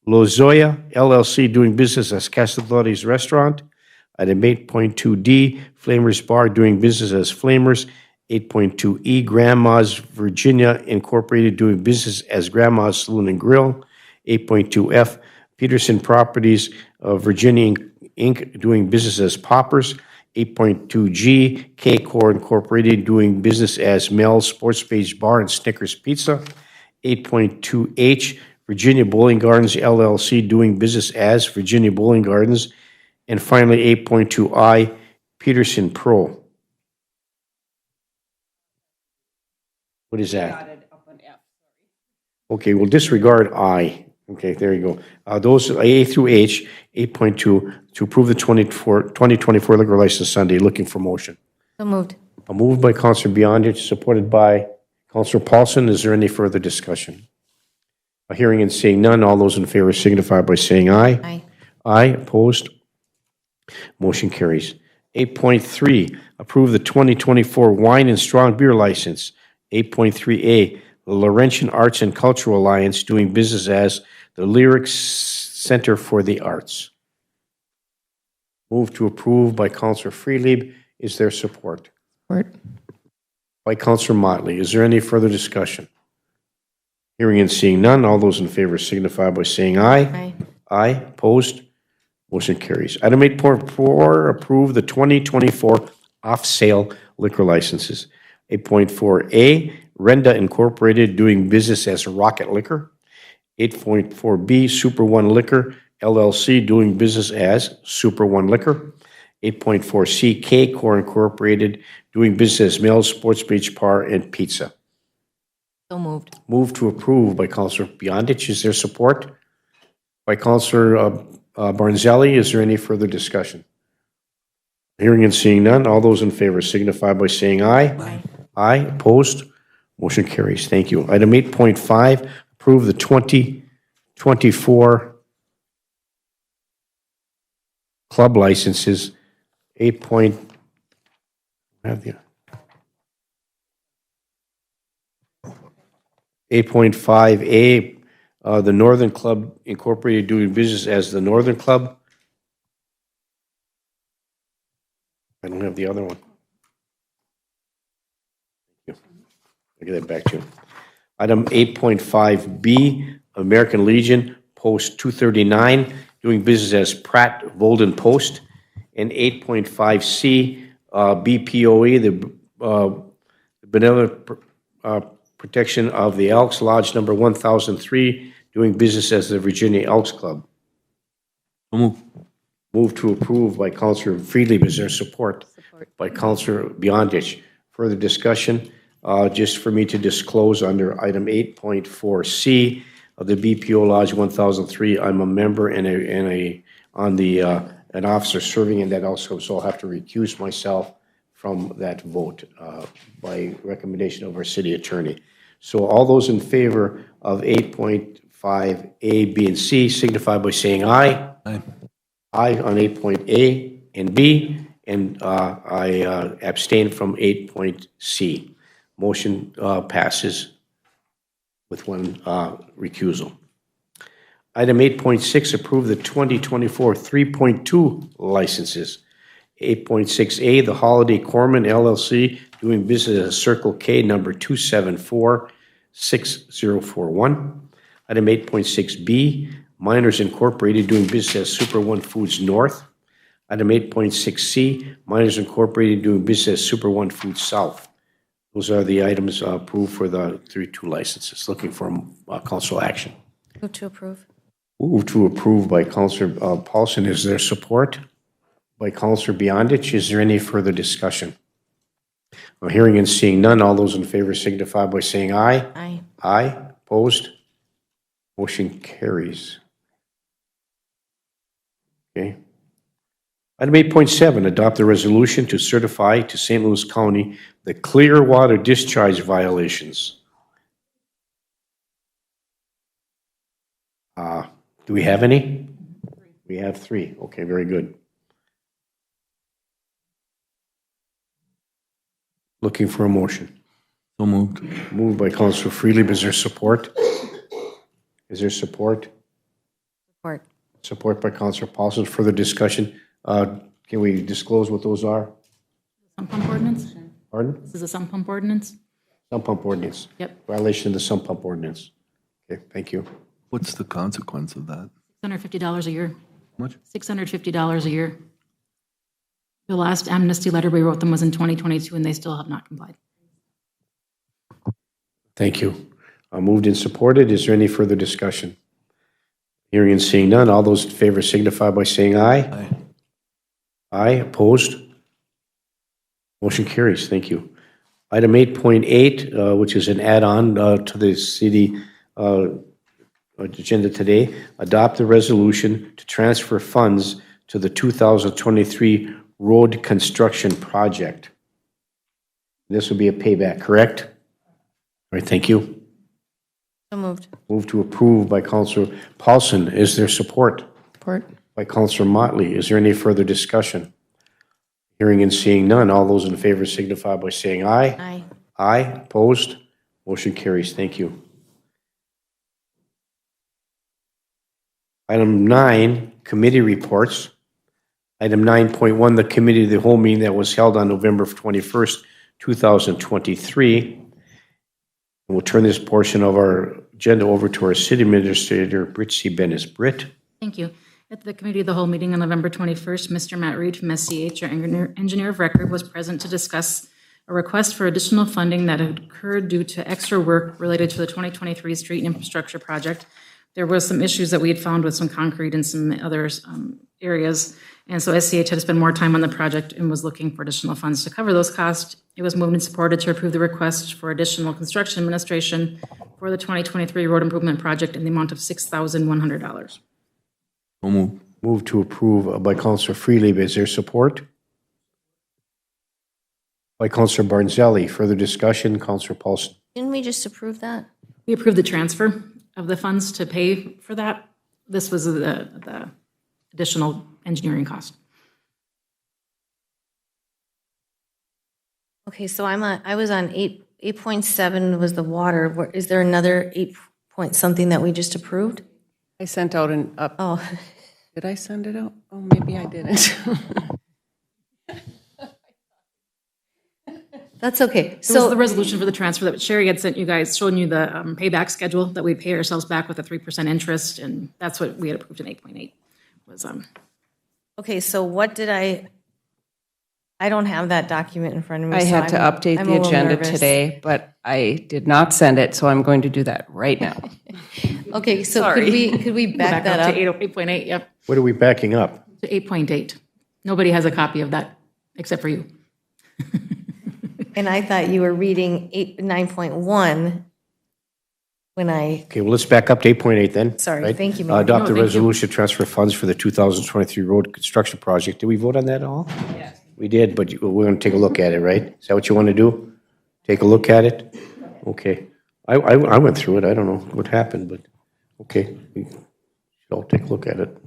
Lozoya LLC doing business as Castellotti's Restaurant. Item 8.2D, Flamers Bar doing business as Flamers. 8.2E, Grandma's Virginia Incorporated doing business as Grandma's Saloon and Grill. 8.2F, Peterson Properties Virginia Inc. doing business as Poppers. 8.2G, K-Core Incorporated doing business as Mel's Sports Page Bar and Snickers Pizza. 8.2H, Virginia Bowling Gardens LLC doing business as Virginia Bowling Gardens. And finally, 8.2I, Peterson Pro. What is that? Okay, we'll disregard I. Okay, there you go. Those A through H, 8.2, to approve the 2024 liquor license Sunday. Looking for motion. So moved. A move by Councilor Beyondich, supported by Councilor Paulson. Is there any further discussion? A hearing and seeing none, all those in favor signify by saying aye. Aye. Aye. Opposed? Motion carries. 8.3, approve the 2024 wine and strong beer license. 8.3A, the Laurentian Arts and Cultural Alliance doing business as the Lyrics Center for the Arts. Move to approve by Councilor Freelieb. Is there support? Support. By Councilor Motley. Is there any further discussion? Hearing and seeing none, all those in favor signify by saying aye. Aye. Aye. Opposed? Motion carries. Item 8.4, approve the 2024 off-sale liquor licenses. 8.4A, Renda Incorporated doing business as Rocket Liquor. 8.4B, Super One Liquor LLC doing business as Super One Liquor. 8.4C, K-Core Incorporated doing business as Mel's Sports Beach Bar and Pizza. So moved. Move to approve by Councilor Beyondich. Is there support? By Councilor Barnzelli. Is there any further discussion? Hearing and seeing none, all those in favor signify by saying aye. Aye. Aye. Opposed? Motion carries. Thank you. Item 8.5, approve the 2024 club licenses. 8.5A, the Northern Club Incorporated doing business as the Northern Club. I don't have the other one. Thank you. I'll get that back to you. Item 8.5B, American Legion, Post 239, doing business as Pratt Volden Post. And 8.5C, BPOE, the Benevolent Protection of the Elks, Lodge number 1003, doing business as the Virginia Elks Club. Move to approve by Councilor Friedlieb. Is there support? By Councilor Beyondich Further discussion? Just for me to disclose under item 8.4C of the BPO Lodge 1003, I'm a member and an officer serving in that also, so I'll have to recuse myself from that vote by recommendation of our city attorney. So all those in favor of 8.5A, B, and C signify by saying aye. Aye. Aye on 8.A and B, and I abstain from 8.C. Motion passes with one recusal. Item 8.6, approve the 2024 3.2 licenses. 8.6A, the Holiday Corman LLC doing business as Circle K number 2746041. Item 8.6B, Miners Incorporated doing business as Super One Foods North. Item 8.6C, Miners Incorporated doing business as Super One Foods South. Those are the items approved for the 3.2 licenses. Looking for council action. Move to approve. Move to approve by Councillor Paulson. Is there support? By Councillor Beyondich. Is there any further discussion? Hearing and seeing none, all those in favor signify by saying aye. Aye. Aye. Opposed? Motion carries. Okay. Item 8.7, adopt a resolution to certify to St. Louis County the clear water discharge violations. Do we have any? We have 3. Okay, very good. Looking for a motion. So moved. Moved by Councilor Freely. Is there support? Is there support? Support. Support by Councilor Paulson. Further discussion? Can we disclose what those are? Sump pump ordinance? Pardon? This is a sump pump ordinance? Sump pump ordinance. Yep. Violation of the sump pump ordinance. Okay, thank you. What's the consequence of that? $650 a year. How much? $650 a year. The last amnesty letter we wrote them was in 2022, and they still have not complied. Thank you. Moved and supported. Is there any further discussion? Hearing and seeing none, all those in favor signify by saying aye. Aye. Aye. Opposed? Motion carries. Thank you. Item 8.8, which is an add-on to the city agenda today, adopt a resolution to transfer funds to the 2023 road construction project. This will be a payback, correct? All right, thank you. So moved. Move to approve by Councilor Paulson. Is there support? Support. By Councilor Motley. Is there any further discussion? Hearing and seeing none, all those in favor signify by saying aye. Aye. Aye. Opposed? Motion carries. Thank you. Item 9, committee reports. Item 9.1, the committee of the whole meeting that was held on November 21st, 2023. We'll turn this portion of our agenda over to our city administrator, Britt C. Bennis. Britt? Thank you. At the committee of the whole meeting on November 21st, Mr. Matt Reed from SCH, our engineer of record, was present to discuss a request for additional funding that had occurred due to extra work related to the 2023 street infrastructure project. There was some issues that we had found with some concrete and some other areas, and so SCH had to spend more time on the project and was looking for additional funds to cover those costs. It was moved and supported to approve the request for additional construction administration for the 2023 road improvement project in the amount of $6,100. So moved. Move to approve by Councilor Freely. Is there support? By Councilor Barnzelli. Further discussion? Councilor Paulson. Didn't we just approve that? We approved the transfer of the funds to pay for that. This was the additional engineering cost. Okay, so I was on 8.7 was the water. Is there another 8 point something that we just approved? I sent out an up. Oh, Did I send it out? Oh, maybe I didn't. that's okay. So was the resolution for the transfer that Sherry had sent you guys, showing you the payback schedule that we pay ourselves back with a 3% interest, and that's what we had approved in 8.8. Was Okay, so what did I don't have that document in front of me. I so had to update I'm a the little agenda nervous. today, but I did not send it, so I'm going to do that right now. Okay, so Sorry. could we back that up? to 8.8? Yep, What are we backing up? to 8.8. Nobody has a copy of that except for you. And I thought you were reading 9.1 when I, Okay, well, let's back up to 8.8 then. Sorry, right? thank you, Mayor. Adopt No, the thank you. resolution to transfer funds for the 2023 road construction project. Did we vote on that at all? Yes. We did, but we're going to take a look at it, right? Is that what you want to do? Take a look at it? Okay. I went through it. I don't know what happened, but, okay. We should all take a look at it.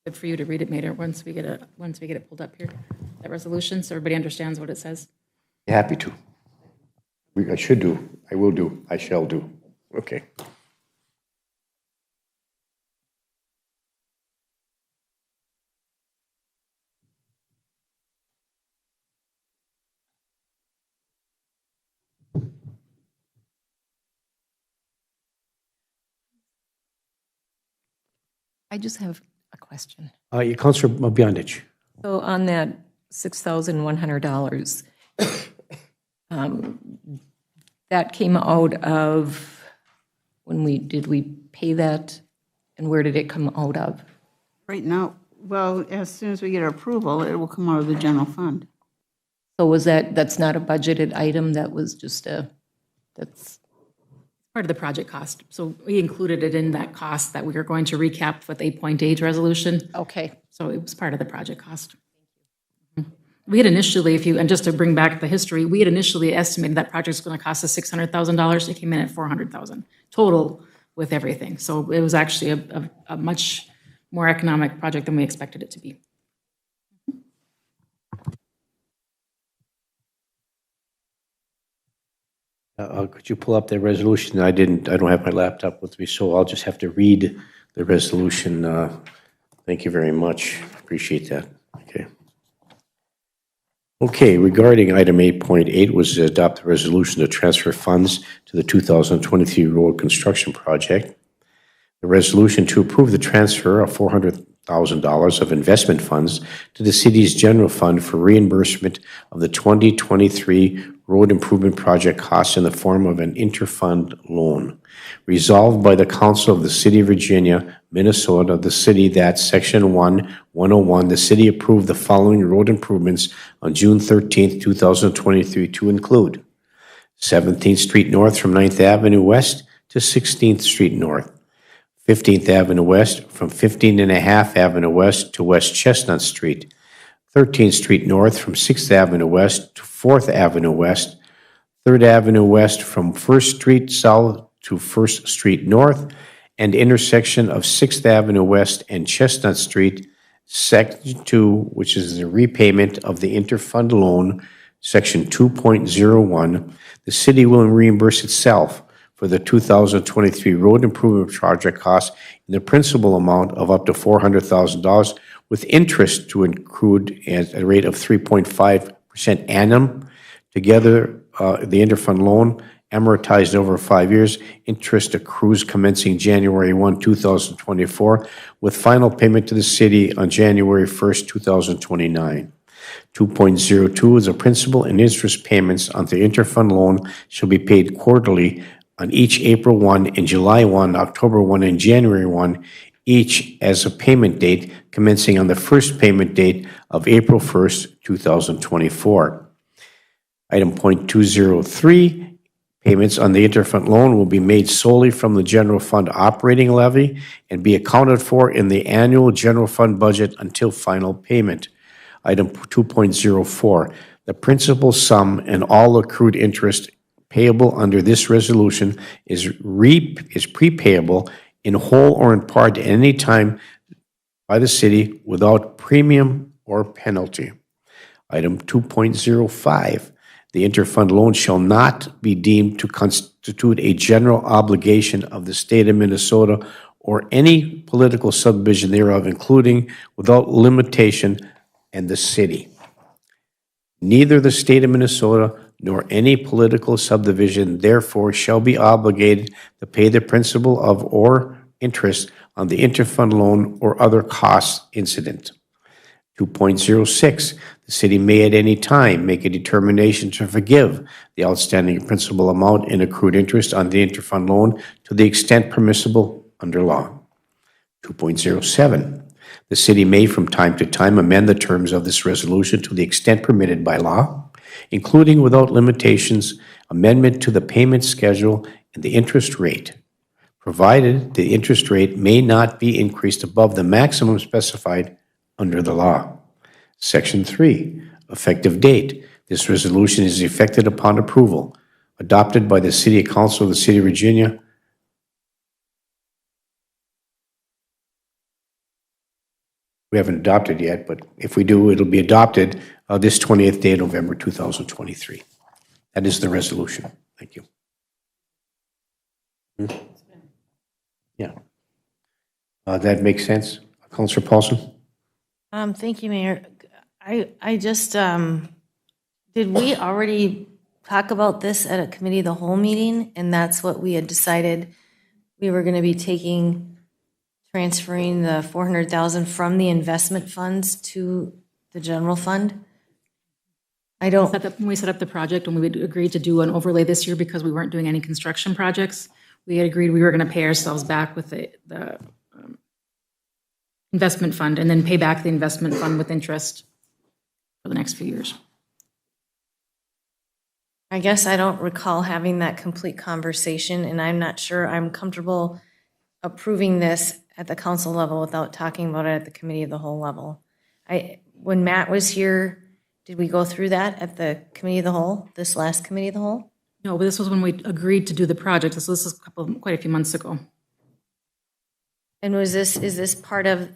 Good for you to read it, Mayor, once we get it pulled up here, that resolution, so everybody understands what it says. Happy to. I should do. I will do. I shall do. Okay. I just have a question. Councilor Beyondich. So on that $6,100, that came out of, did we pay that? And where did it come out of? Right now, well, as soon as we get approval, it will come out of the general fund. So that's not a budgeted item, that was just that's Part of the project cost. So we included it in that cost that we are going to recap with 8.8 resolution. okay. So it was part of the project cost. We had initially, and just to bring back the history, we had initially estimated that project's going to cost us $600,000. It came in at $400,000 total with everything. So it was actually a much more economic project than we expected it to be. Could you pull up the resolution? I don't have my laptop with me, so I'll just have to read the resolution. Thank you very much. Appreciate that. Okay. Okay, regarding item 8.8 was to adopt the resolution to transfer funds to the 2023 road construction project. The resolution to approve the transfer of $400,000 of investment funds to the city's general fund for reimbursement of the 2023 road improvement project costs in the form of an interfund loan. Resolved by the Council of the City of Virginia, Minnesota, the city that Section 101, the city approved the following road improvements on June 13th, 2023 to include 17th Street North from 9th Avenue West to 16th Street North, 15th Avenue West from 15.5 Avenue West to West Chestnut Street, 13th Street North from 6th Avenue West to 4th Avenue West, 3rd Avenue West from 1st Street South to 1st Street North, and intersection of 6th Avenue West and Chestnut Street, Section 2, which is the repayment of the interfund loan, Section 2.01. The city will reimburse itself for the 2023 road improvement project costs in the principal amount of up to $400,000 with interest to accrued at a rate of 3.5% annum. Together, the interfund loan amortized over 5 years, interest accrues commencing January 1, 2024, with final payment to the city on January 1st, 2029. 2.02 is the principal and interest payments on the interfund loan shall be paid quarterly on each April 1 and July 1, October 1, and January 1, each as a payment date commencing on the first payment date of April 1st, 2024. Item .203, payments on the interfund loan will be made solely from the general fund operating levy and be accounted for in the annual general fund budget until final payment. Item 2.04, the principal sum and all accrued interest payable under this resolution is prepayable in whole or in part at any time by the city without premium or penalty. Item 2.05, the interfund loan shall not be deemed to constitute a general obligation of the state of Minnesota or any political subdivision thereof, including without limitation and the city. Neither the state of Minnesota nor any political subdivision therefore shall be obligated to pay the principal of or interest on the interfund loan or other costs incident. 2.06, the city may at any time make a determination to forgive the outstanding principal amount and accrued interest on the interfund loan to the extent permissible under law. 2.07, The city may from time to time amend the terms of this resolution to the extent permitted by law, including without limitations amendment to the payment schedule and the interest rate, provided the interest rate may not be increased above the maximum specified under the law. Section 3, effective date. This resolution is effected upon approval, adopted by the City Council of the City of Virginia. We haven't adopted yet, but if we do, it'll be adopted this 20th day of November 2023. That is the resolution. Thank you. Yeah. That makes sense. Councillor Paulson? Thank you, Mayor. I just, did we already talk about this at a committee of the whole meeting? And that's what we had decided we were going to be transferring the 400,000 from the investment funds to the general fund? I don't. When we set up the project, when we agreed to do an overlay this year because we weren't doing any construction projects, we had agreed we were going to pay ourselves back with the investment fund and then pay back the investment fund with interest for the next few years. I guess I don't recall having that complete conversation, and I'm not sure I'm comfortable approving this at the council level without talking about it at the committee of the whole level. When Matt was here, did we go through that at the committee of the whole, this last committee of the whole? No, but this was when we agreed to do the project. So this is quite a few months ago. And is this part of,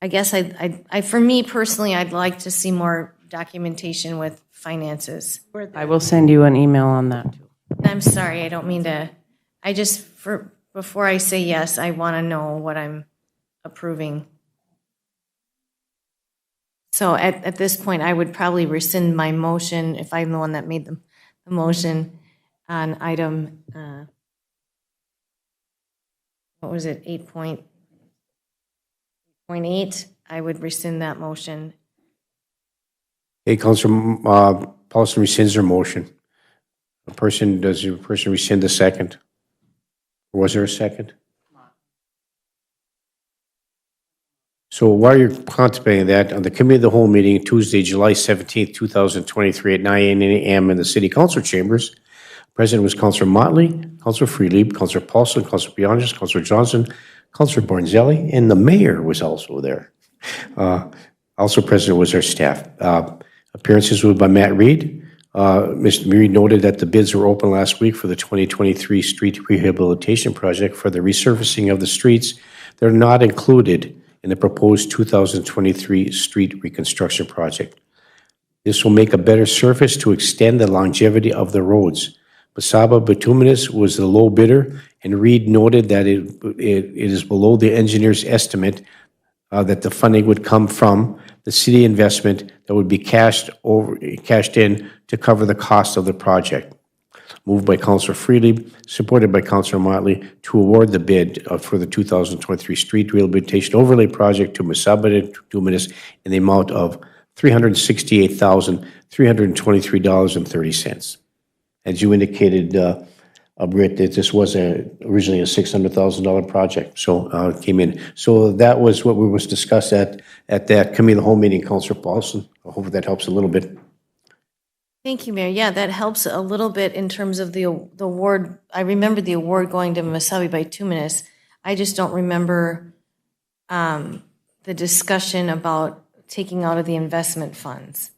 I guess for me personally, I'd like to see more documentation with finances. I will send you an email on that too. I'm sorry, I don't mean to, before I say yes, I want to know what I'm approving. So at this point, I would probably rescind my motion if I'm the one that made the motion on item, what was it, 8.8? I would rescind that motion. Hey, Councillor Paulson rescinds her motion. Does your person rescind the second? Or was there a second? So while you're contemplating that, on the committee of the whole meeting, Tuesday, July 17th, 2023 at 9 a.m. in the City Council chambers, President was Councillor Motley, Councillor Freelieb, Councillor Paulson, Councillor Bionis, Councillor Johnson, Councillor Bornzelli, and the mayor was also there. Also present was our staff. Appearances were by Matt Reed. Mr. Reed noted that the bids were open last week for the 2023 street rehabilitation project for the resurfacing of the streets that are not included in the proposed 2023 street reconstruction project. This will make a better surface to extend the longevity of the roads. Basaba Bituminous was the low bidder, and Reed noted that it is below the engineer's estimate that the funding would come from the city investment that would be cashed in to cover the cost of the project. Moved by Councillor Freely, supported by Councillor Motley, to award the bid for the 2023 street rehabilitation overlay project to Basaba Bituminous in the amount of $368,323.30. As you indicated, Britt, that this was originally a $600,000 project, so it came in. So that was what was discussed at that committee of the whole meeting, Councillor Paulson. I hope that helps a little bit. Thank you, Mayor. Yeah, that helps a little bit in terms of the award. I remember the award going to Masabi Bituminous. I just don't remember the discussion about taking out of the investment funds.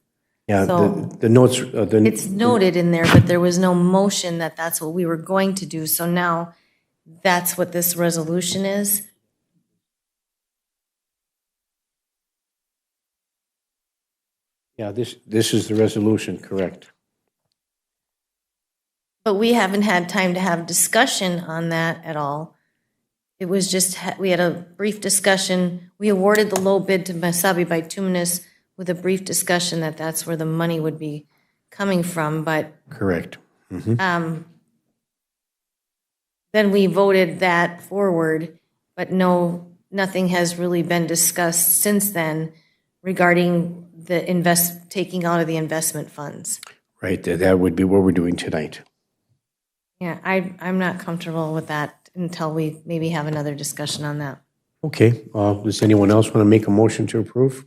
Yeah, so the notes. It's noted in there, but there was no motion that that's what we were going to do. So now that's what this resolution is. Yeah, this is the resolution, correct. But we haven't had time to have discussion on that at all. It was just, we had a brief discussion. We awarded the low bid to Masabi Bituminous with a brief discussion that that's where the money would be coming from, but correct. Mm-hmm. Then we voted that forward, but nothing has really been discussed since then regarding the taking out of the investment funds. Right, that would be what we're doing tonight. Yeah, I'm not comfortable with that until we maybe have another discussion on that. Okay, does anyone else want to make a motion to approve?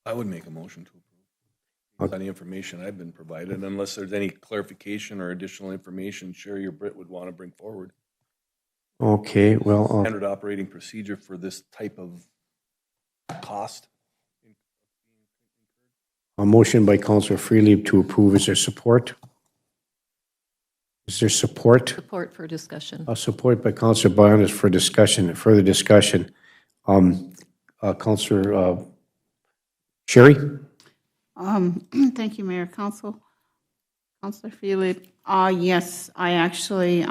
I would make a motion to approve. Any information I've been provided, unless there's any clarification or additional information Sherry or Britt would want to bring forward. Okay, well, Standard operating procedure for this type of cost. a motion by Councilor Freely to approve. Is there support? Is there support? Support for discussion. Support by Councilor Bionis for discussion, further discussion. Councilor Sherry? Thank you, Mayor. Councilor Philip. Yes, I actually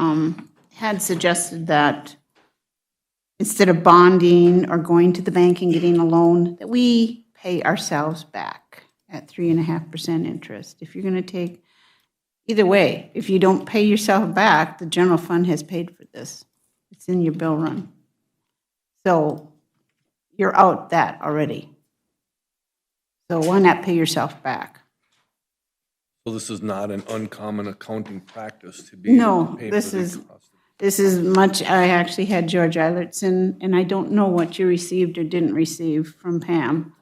had suggested that instead of bonding or going to the bank and getting a loan, that we pay ourselves back at 3.5% interest. If you're going to take, either way, if you don't pay yourself back, the general fund has paid for this. It's in your bill run. So you're out that already. So why not pay yourself back? So this is not an uncommon accounting practice to be able to pay for the cost. This is much, I actually had George Eilertson, and I don't know what you received or didn't receive from Pam.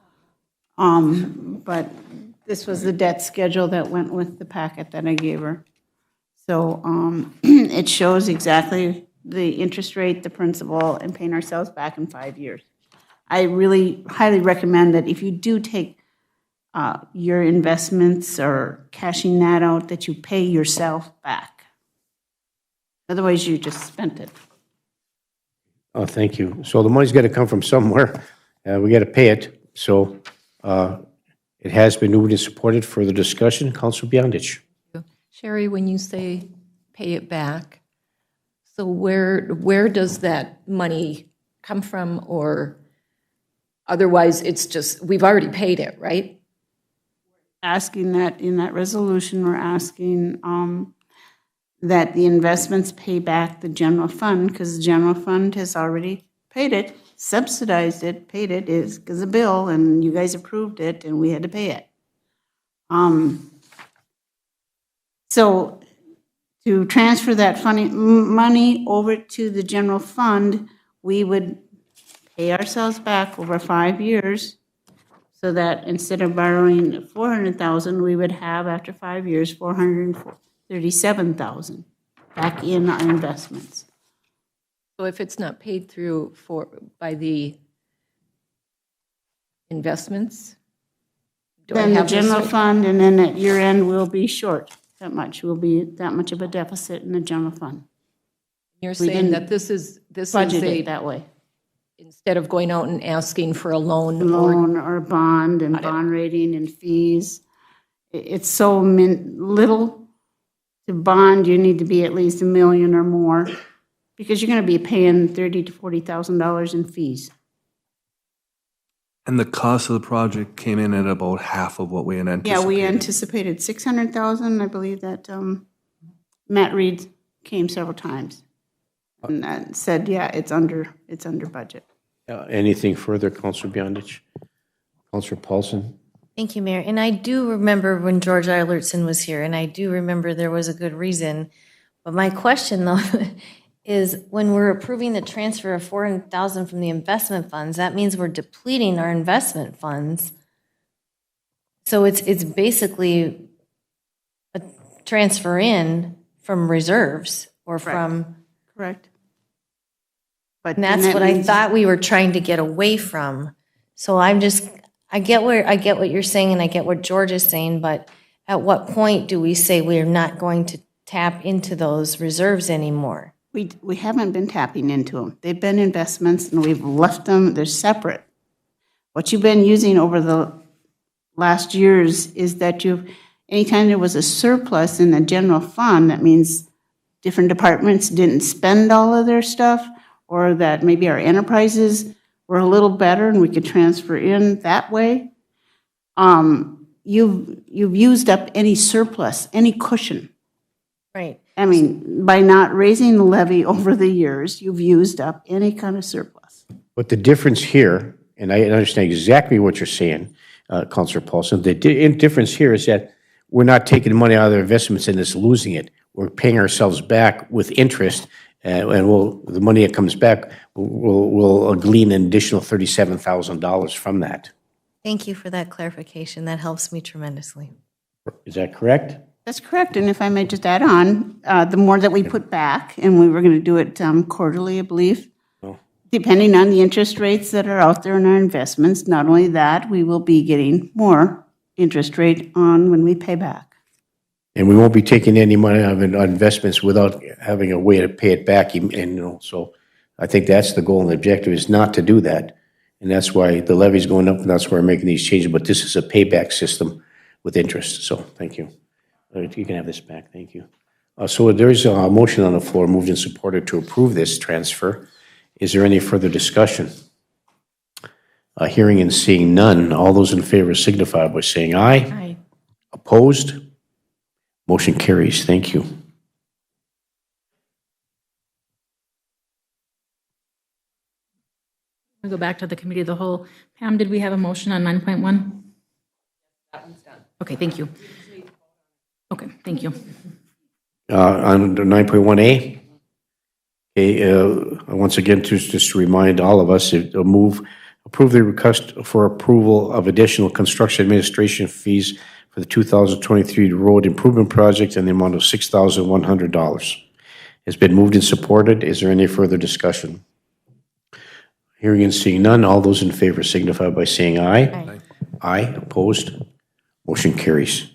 But this was the debt schedule that went with the packet that I gave her. So it shows exactly the interest rate, the principal, and paying ourselves back in 5 years. I really highly recommend that if you do take your investments or cashing that out, that you pay yourself back. Otherwise, you just spent it. Oh, thank you. So the money's got to come from somewhere. We got to pay it. So it has been moved and supported. Further discussion, Councilor Beyondich. Sherry, when you say pay it back, so where does that money come from? Or otherwise, it's just, we've already paid it, right? Asking that in that resolution, we're asking that the investments pay back the general fund, because the general fund has already paid it, subsidized it, paid it, is because a bill, and you guys approved it, and we had to pay it. So to transfer that money over to the general fund, we would pay ourselves back over 5 years, so that instead of borrowing $400,000, we would have, after 5 years, $437,000 back in our investments. So if it's not paid through by the investments, Then the general fund, and then at year end, we'll be short that much. We'll be that much of a deficit in the general fund. You're saying that this is Budget it that way. Instead of going out and asking for a loan Or bond and bond rating and fees. It's so little to bond. You need to be at least $1 million or more, because you're going to be paying $30,000 to $40,000 in fees. And the cost of the project came in at about half of what we had anticipated. Yeah, we anticipated $600,000. I believe that Matt Reed came several times and said, yeah, it's under budget. Anything further, Councilor Beyondich? Councilor Paulson? Thank you, Mayor. And I do remember when George Eilertson was here, and I do remember there was a good reason. But my question, though, is when we're approving the transfer of $400,000 from the investment funds, that means we're depleting our investment funds. So it's basically a transfer in from reserves or from. Correct. And that's what I thought we were trying to get away from. So I get what you're saying, and I get what George is saying, but at what point do we say we are not going to tap into those reserves anymore? We haven't been tapping into them. They've been investments, and we've left them. They're separate. What you've been using over the last years is that anytime there was a surplus in the general fund, that means different departments didn't spend all of their stuff, or that maybe our enterprises were a little better and we could transfer in that way. You've used up any surplus, any cushion. Right. I mean, by not raising the levy over the years, you've used up any kind of surplus. But the difference here, and I understand exactly what you're saying, Councilor Paulson, the difference here is that we're not taking money out of their investments and just losing it. we're paying ourselves back with interest, and the money that comes back, we'll glean an additional $37,000 from that. Thank you for that clarification. That helps me tremendously. Is that correct? That's correct, and if I may just add on, the more that we put back, and we were going to do it quarterly, I believe, depending on the interest rates that are out there in our investments, not only that, we will be getting more interest rate on when we pay back. And we won't be taking any money out of investments without having a way to pay it back. And so I think that's the goal and the objective, is not to do that. And that's why the levy's going up, and that's why we're making these changes. But this is a payback system with interest. So thank you. You can have this back. Thank you. So there's a motion on the floor, moved and supported, to approve this transfer. Is there any further discussion? Hearing and seeing none, all those in favor signify by saying aye. Aye. Opposed? Motion carries. Thank you. We'll go back to the committee of the whole. Pam, did we have a motion on 9.1? That one's done. Okay, thank you. Okay, thank you. On 9.1A, okay, once again, just to remind all of us, approve the request for approval of additional construction administration fees for the 2023 road improvement project in the amount of $6,100. It's been moved and supported. Is there any further discussion? Hearing and seeing none, all those in favor signify by saying aye. Aye. Aye. Opposed? Motion carries.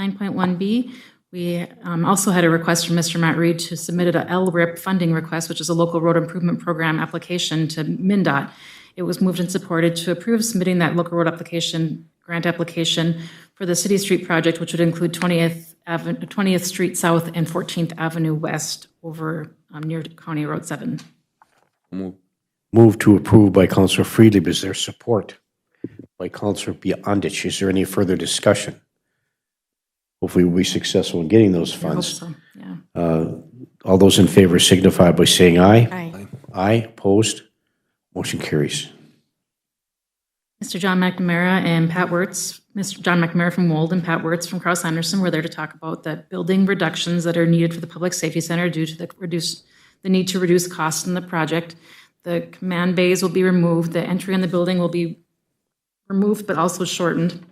9.1B, we also had a request from Mr. Matt Reed to submit an LRIP funding request, which is a local road improvement program application, to MnDOT. It was moved and supported to approve submitting that local road application, grant application for the City Street project, which would include 20th Street South and 14th Avenue West over near County Road 7. Move to approve by Councilor Friedlieb. Is there support by Councilor Beyondich? Is there any further discussion? Hopefully we'll be successful in getting those funds. I hope so, yeah. All those in favor signify by saying aye. Aye. Aye. Opposed? Motion carries. Mr. John McNamara and Pat Wirtz, Mr. John McNamara from Wold and Pat Wirtz from Krauss Anderson were there to talk about the building reductions that are needed for the Public Safety Center due to the need to reduce costs in the project. The command bays will be removed. The entry in the building will be removed but also shortened.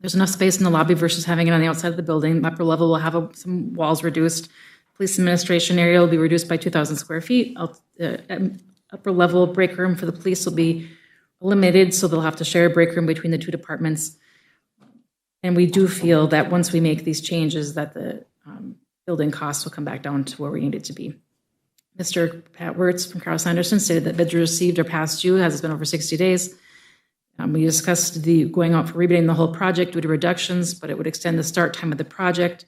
There's enough space in the lobby versus having it on the outside of the building. Upper level will have some walls reduced. Police administration area will be reduced by 2,000 square feet. Upper level break room for the police will be eliminated, so they'll have to share a break room between the two departments. And we do feel that once we make these changes, that the building costs will come back down to where we need it to be. Mr. Pat Wirtz from Krauss Anderson stated that bids received are past due, has been over 60 days. We discussed going out for rebidding the whole project due to reductions, but it would extend the start time of the project.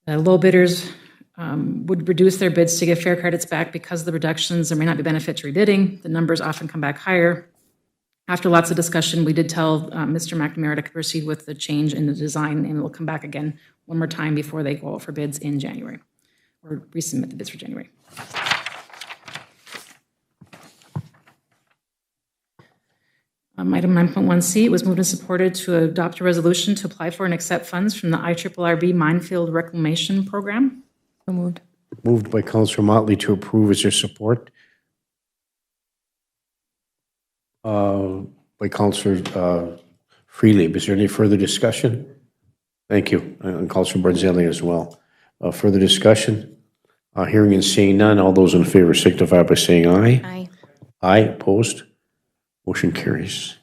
Low bidders would reduce their bids to get fair credits back because of the reductions. There may not be benefit to rebidding. The numbers often come back higher. After lots of discussion, we did tell Mr. McNamara to proceed with the change in the design, and we'll come back again one more time before they go out for bids in January, or resubmit the bids for January. Item 9.1C, it was moved and supported to adopt a resolution to apply for and accept funds from the IRRB Minefield Reclamation Program. So moved. Moved by Councilor Motley to approve. Is there support? By Councilor Friedlieb. Is there any further discussion? Thank you. And Councilor Barnzelli as well. Further discussion? Hearing and seeing none, all those in favor signify by saying aye. Aye. Aye. Opposed? Motion carries.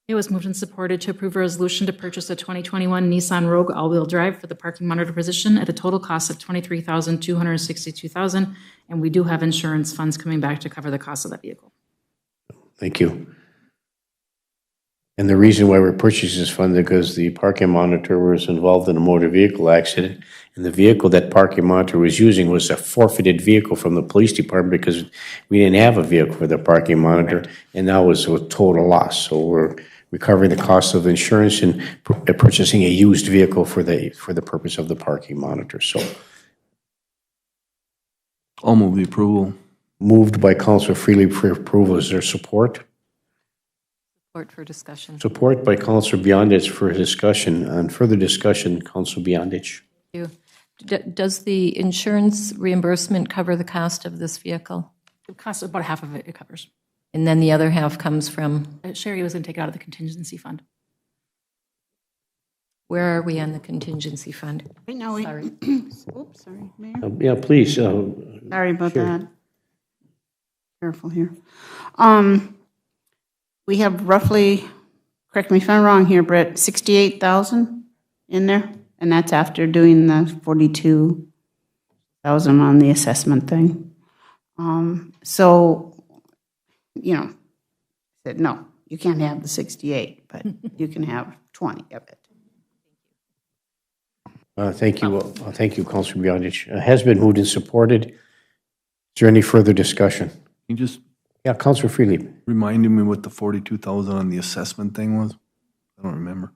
It was moved and supported to approve a resolution to purchase a 2021 Nissan Rogue all-wheel drive for the parking monitor position at a total cost of $23,262,000, and we do have insurance funds coming back to cover the cost of that vehicle. Thank you. And the reason why we're purchasing this fund is because the parking monitor was involved in a motor vehicle accident, and the vehicle that parking monitor was using was a forfeited vehicle from the police department because we didn't have a vehicle for the parking monitor, and that was a total loss. So we're recovering the cost of insurance and purchasing a used vehicle for the purpose of the parking monitor. So I'll move the approval. moved by Councilor Freely for approval. Is there support? Support for discussion. Support by Counselor Beyondich for discussion. On further discussion, Counselor Beyondich. Thank you. Does the insurance reimbursement cover the cost of this vehicle? It costs about half of it, it covers. And then the other half comes from, Sherry was going to take it out of the contingency fund. where are we on the contingency fund? Right now, we, Sorry. oops, sorry, Mayor. Yeah, please. Sorry about Sure. that. Careful here. We have roughly, correct me if I'm wrong here, Brett, 68,000 in there? And that's after doing the 42,000 on the assessment thing. So, you know, said, no, you can't have the 68, but you can have 20 of it. Thank you. Thank you, Counselor Beyondich. Has been moved and supported. Is there any further discussion? You just Yeah, Counselor Freely. reminded me what the 42,000 on the assessment thing was. I don't remember.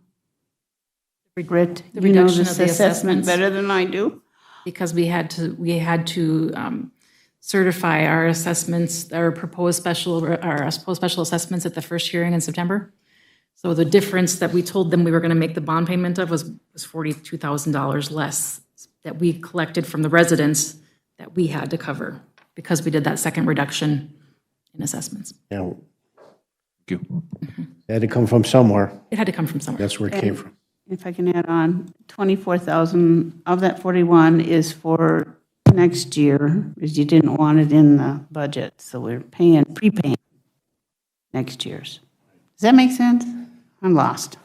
Brett, The you know reduction this of the assessment assessments. better than I do. Because we had to certify our assessments, our proposed special assessments at the first hearing in September. So the difference that we told them we were going to make the bond payment of was $42,000 less that we collected from the residents that we had to cover because we did that second reduction in assessments. Yeah, Thank you. it had to come from somewhere. It had to come from somewhere. That's where it came from. If I can add on, 24,000 of that 41 is for next year, because you didn't want it in the budget, so we're prepaying next year's. Does that make sense? I'm lost.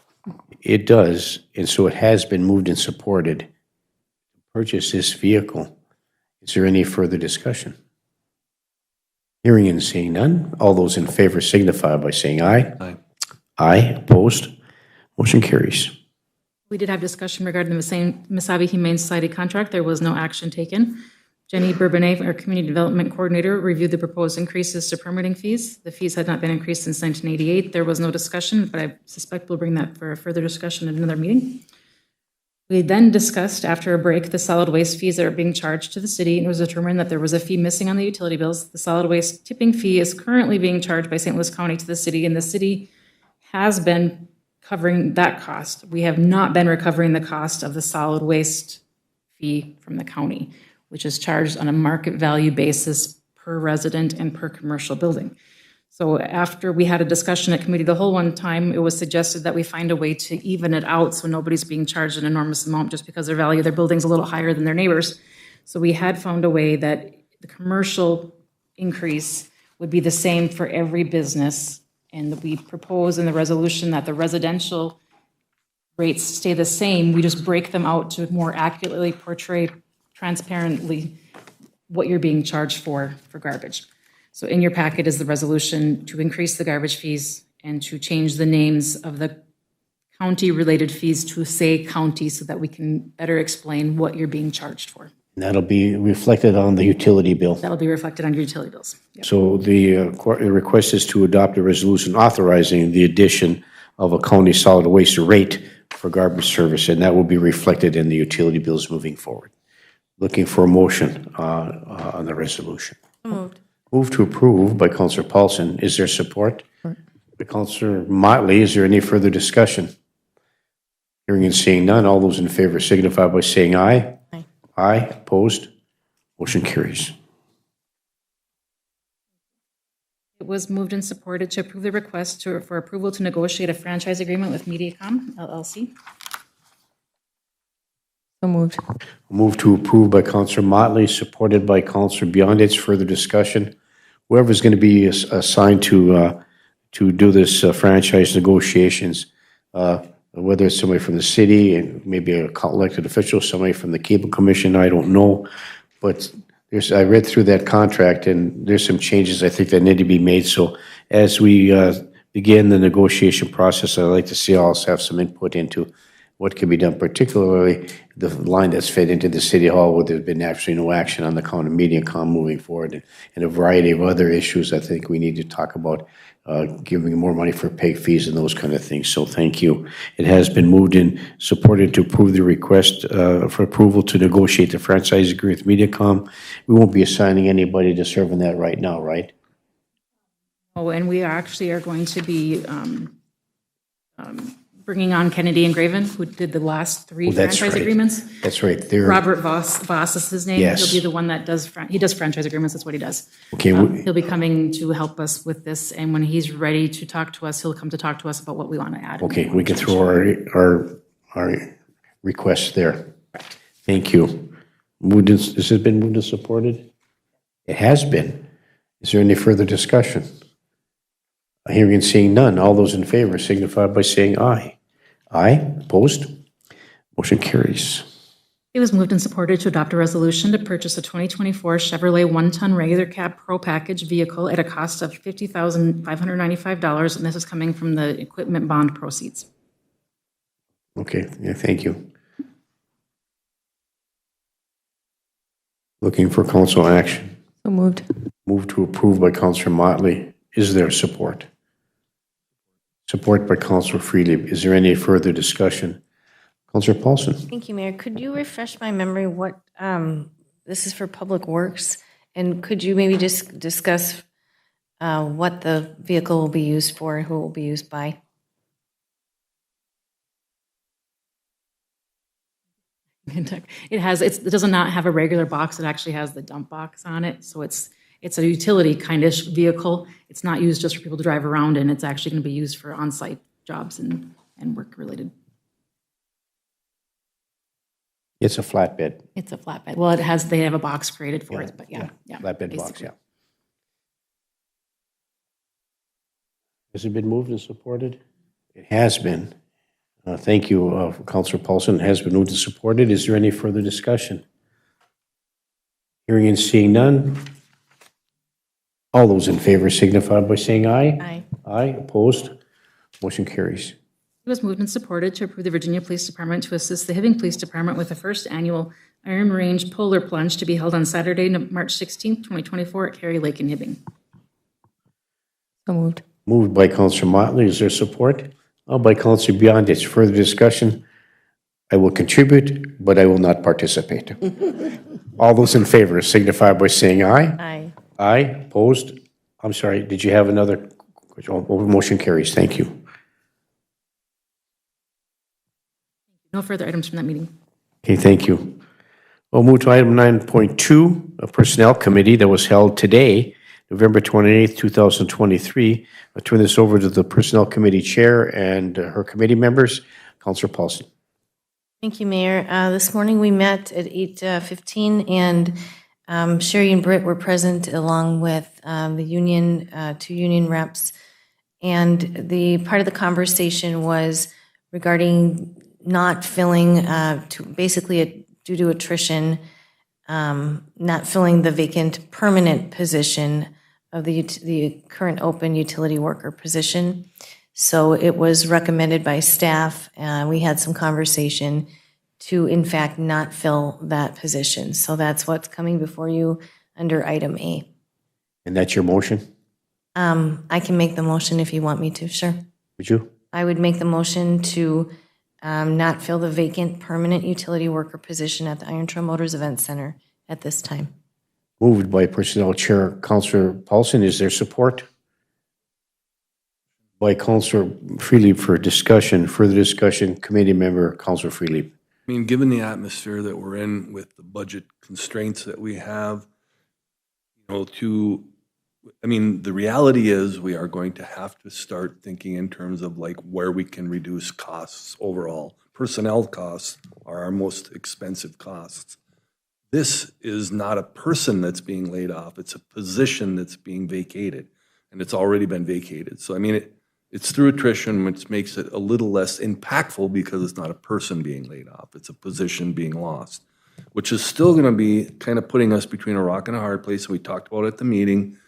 It does, and so it has been moved and supported to purchase this vehicle. Is there any further discussion? Hearing and seeing none, all those in favor signify by saying aye. Aye. Aye, opposed, motion carries. We did have discussion regarding the Mesabi Humane Society contract. There was no action taken. Jenny Bourbonnais, our Community Development Coordinator, reviewed the proposed increases to permitting fees. The fees had not been increased since 1988. There was no discussion, but I suspect we'll bring that for a further discussion in another meeting. We then discussed, after a break, the solid waste fees that are being charged to the city, and it was determined that there was a fee missing on the utility bills. The solid waste tipping fee is currently being charged by St. Louis County to the city, and the city has been covering that cost. We have not been recovering the cost of the solid waste fee from the county, which is charged on a market value basis per resident and per commercial building. So after we had a discussion at committee the whole one time, it was suggested that we find a way to even it out so nobody's being charged an enormous amount just because their value of their building's a little higher than their neighbors. So we had found a way that the commercial increase would be the same for every business. And we propose in the resolution that the residential rates stay the same. We just break them out to more accurately portray transparently what you're being charged for garbage. So in your packet is the resolution to increase the garbage fees and to change the names of the county-related fees to say county so that we can better explain what you're being charged for. And that'll be reflected on the utility bill. That'll be reflected on your utility bills. Yep. So the request is to adopt a resolution authorizing the addition of a county solid waste rate for garbage service, and that will be reflected in the utility bills moving forward. Looking for a motion on the resolution. Moved. Move to approve by Councillor Paulson. Is there support? By Councillor Motley. Is there any further discussion? Hearing and seeing none, all those in favor signify by saying aye. Aye. Aye, opposed, motion carries. It was moved and supported to approve the request for approval to negotiate a franchise agreement with MediaCom LLC. So moved. Move to approve by Councillor Motley, supported by Councillor Beyondich. Further discussion. Whoever's going to be assigned to do this franchise negotiations, whether it's somebody from the city and maybe a elected official, somebody from the Cable Commission, I don't know. But I read through that contract and there's some changes I think that need to be made. So as we begin the negotiation process, I'd like to see us have some input into what can be done, particularly the line that's fed into the city hall where there's been absolutely no action on the count of MediaCom moving forward, and a variety of other issues I think we need to talk about, giving more money for pay fees and those kind of things. So thank you. It has been moved and supported to approve the request for approval to negotiate the franchise agreement with MediaCom. We won't be assigning anybody to serve in that right now, right? Oh, and we actually are going to be bringing on Kennedy and Graven, who did the last 3 that's franchise right. agreements. That's right. They're, Robert Voss is his name. Yes. He'll be the one that does, he does franchise agreements, that's what he does. Okay, He'll be coming to help us with this, and when he's ready to talk to us, he'll come to talk to us about what we want to add. okay, we can throw our requests there. Thank you. This has been moved and supported? It has been. Is there any further discussion? Hearing and seeing none, all those in favor signify by saying aye. Aye, opposed? Motion carries. It was moved and supported to adopt a resolution to purchase a 2024 Chevrolet one-ton regular cab pro package vehicle at a cost of $50,595, and this is coming from the equipment bond proceeds. Okay, yeah, thank you. Looking for council action. So moved. Move to approve by Councillor Motley. Is there support? Support by Councillor Freely. Is there any further discussion? Councillor Paulson. Thank you, Mayor. Could you refresh my memory what, this is for Public Works, and could you maybe just discuss what the vehicle will be used for and who it will be used by? It does not have a regular box. It actually has the dump box on it. So it's a utility kind of vehicle. It's not used just for people to drive around in. It's actually going to be used for on-site jobs and work related. It's a flatbed. It's a flatbed. Well, they have a box created for it, but yeah. Flatbed box, basically. yeah. Has it been moved and supported? It has been. Thank you, Councillor Paulson. It has been moved and supported. Is there any further discussion? Hearing and seeing none. All those in favor signify by saying aye. Aye. Aye. Opposed? Motion carries. It was moved and supported to approve the Virginia Police Department to assist the Hibbing Police Department with the first annual Iron Range Polar Plunge to be held on Saturday, March 16th, 2024 at Cary Lake in Hibbing. So moved. Moved by Councillor Motley. Is there support? By Councillor Beyondich. Further discussion? I will contribute, but I will not participate. All those in favor signify by saying aye. Aye. Aye. Opposed? I'm sorry, did you have another? Motion carries. Thank you. No further items from that meeting. Okay, thank you. We'll move to item 9.2, a Personnel Committee that was held today, November 28th, 2023. I'll turn this over to the Personnel Committee Chair and her committee members. Councillor Paulson. Thank you, Mayor. This morning we met at 8:15, and Sherry and Britt were present along with the union, 2 union reps. And the part of the conversation was regarding not filling, due to attrition, not filling the vacant permanent position of the current open utility worker position. So it was recommended by staff, we had some conversation to, in fact, not fill that position. So that's what's coming before you under item A. And that's your motion? I can make the motion if you want me to, sure. Would you? I would make the motion to not fill the vacant permanent utility worker position at the Iron Trail Motors Event Center at this time. Moved by Personnel Chair Councillor Paulson. Is there support? By Councillor Freely for discussion, further discussion, committee member Councillor Freely. I mean, given the atmosphere that we're in with the budget constraints that we have, the reality is we are going to have to start thinking in terms of like where we can reduce costs overall. Personnel costs are our most expensive costs. This is not a person that's being laid off. It's a position that's being vacated, and it's already been vacated. So, it's through attrition, which makes it a little less impactful because it's not a person being laid off. It's a position being lost, which is still going to be kind of putting us between a rock and a hard place. We talked about it at the meeting.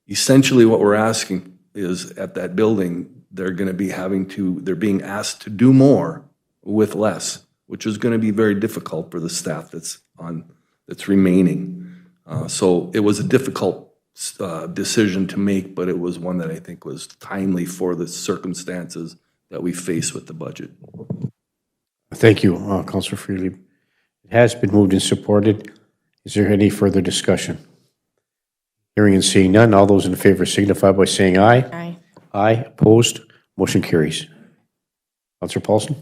Essentially, what we're asking is at that building, they're being asked to do more with less, which is going to be very difficult for the staff that's remaining. So it was a difficult decision to make, but it was one that I think was timely for the circumstances that we face with the budget. Thank you, Councillor Freely. It has been moved and supported. Is there any further discussion? Hearing and seeing none, all those in favor signify by saying aye. Aye. Aye. Opposed? Motion carries. Counselor Paulson?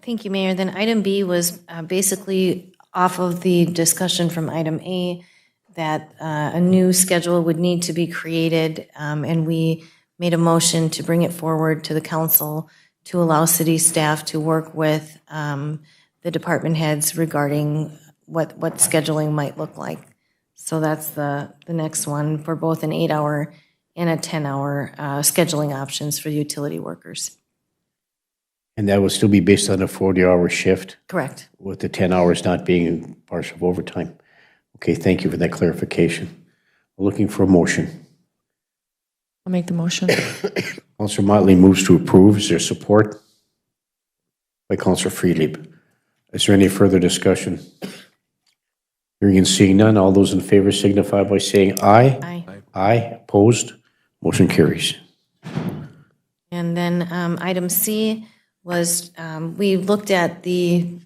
Thank you, Mayor. Then item B was basically off of the discussion from item A, that a new schedule would need to be created, and we made a motion to bring it forward to the council to allow city staff to work with the department heads regarding what scheduling might look like. So that's the next one for both an 8-hour and a 10-hour scheduling options for utility workers. And that will still be based on a 40-hour shift? Correct. With the 10 hours not being partial overtime. Okay, thank you for that clarification. We're looking for a motion. I'll make the motion. Counselor Motley moves to approve. Is there support? By Counselor Freelieb. Is there any further discussion? Hearing and seeing none, all those in favor signify by saying aye. Aye. Aye. Opposed? Motion carries. And then item C was, we looked at the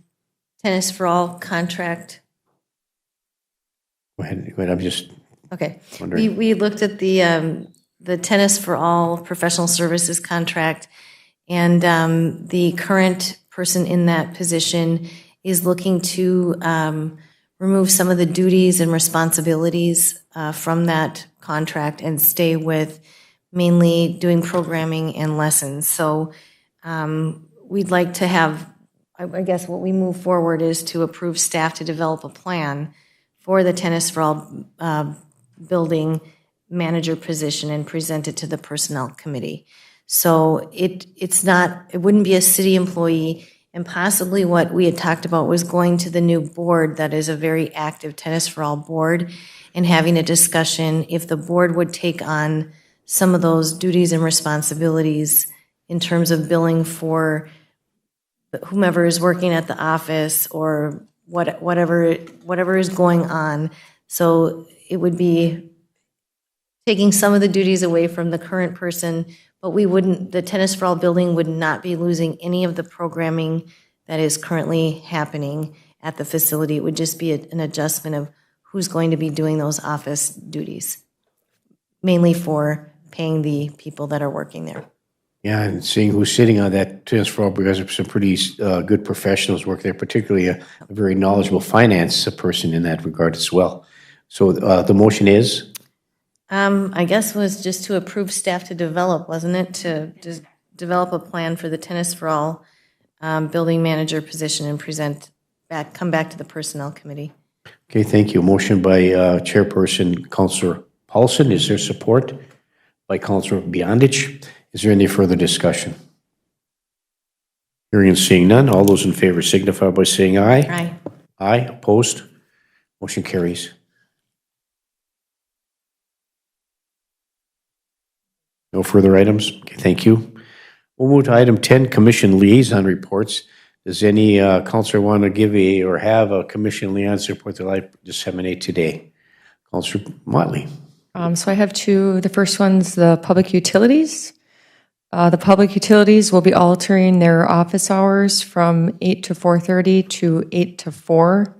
Tennis for All contract. Go ahead. I'm just Okay. wondering. We looked at the Tennis for All professional services contract, and the current person in that position is looking to remove some of the duties and responsibilities from that contract and stay with mainly doing programming and lessons. So we'd like to have, I guess what we move forward is to approve staff to develop a plan for the Tennis for All building manager position and present it to the personnel committee. So it wouldn't be a city employee, and possibly what we had talked about was going to the new board that is a very active Tennis for All board and having a discussion if the board would take on some of those duties and responsibilities in terms of billing for whomever is working at the office or whatever is going on. So it would be taking some of the duties away from the current person, but the Tennis for All building would not be losing any of the programming that is currently happening at the facility. It would just be an adjustment of who's going to be doing those office duties, mainly for paying the people that are working there. Yeah, and seeing who's sitting on that transfer all, because there's some pretty good professionals work there, particularly a very knowledgeable finance person in that regard as well. So the motion is? I guess was just to approve staff to develop, wasn't it? To just develop a plan for the Tennis for All building manager position and come back to the personnel committee. Okay, thank you. Motion by Chairperson Councillor Paulson. Is there support? By Councillor Beyondich. Is there any further discussion? Hearing and seeing none, all those in favor signify by saying aye. Aye. Aye. Opposed? Motion carries. No further items? Okay, thank you. We'll move to item 10, Commission Liaison Reports. Does any councillor want to give or have a Commission Liaison report that I disseminate today? Councillor Motley. So I have two. The first one's the public utilities. The public utilities will be altering their office hours from 8 to 4:30 to 8 to 4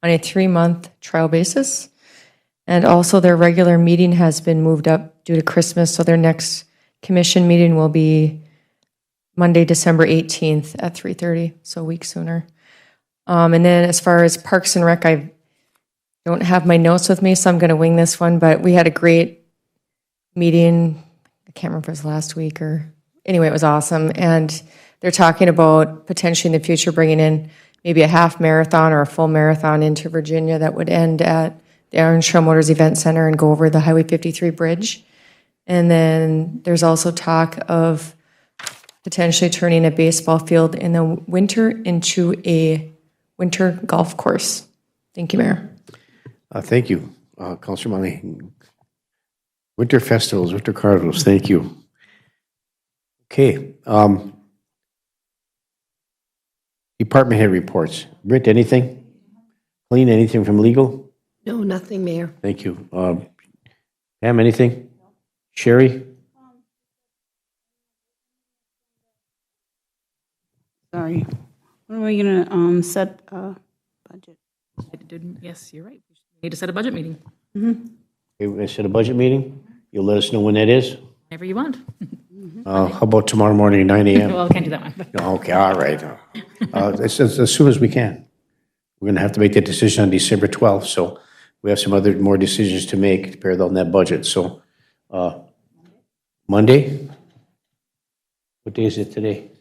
on a 3-month trial basis. And also their regular meeting has been moved up due to Christmas, so their next commission meeting will be Monday, December 18th at 3:30, so a week sooner. And then as far as Parks and Rec, I don't have my notes with me, so I'm going to wing this one, but we had a great meeting. I can't remember if it was last week or, anyway, it was awesome. And they're talking about potentially in the future bringing in maybe a half marathon or a full marathon into Virginia that would end at the Orange Trail Motors Event Center and go over the Highway 53 bridge. And then there's also talk of potentially turning a baseball field in the winter into a winter golf course. Thank you, Mayor. Thank you, Councillor Motley. Winter festivals, winter carnivals, thank you. Okay. Department head reports. Britt, anything? Colleen, anything from legal? No, nothing, Mayor. Thank you. Pam, anything? Sherry? Sorry. When are we going to set a budget? Yes, you're right. We need to set a budget meeting. Okay, we're going to set a budget meeting. You'll let us know when that is? Whenever you want. How about tomorrow morning at 9 a.m.? Well, I can't do that one. but- Okay, all right. As soon as we can. We're going to have to make that decision on December 12th, so we have some more decisions to make to pair on that budget. So Monday? What day is it today?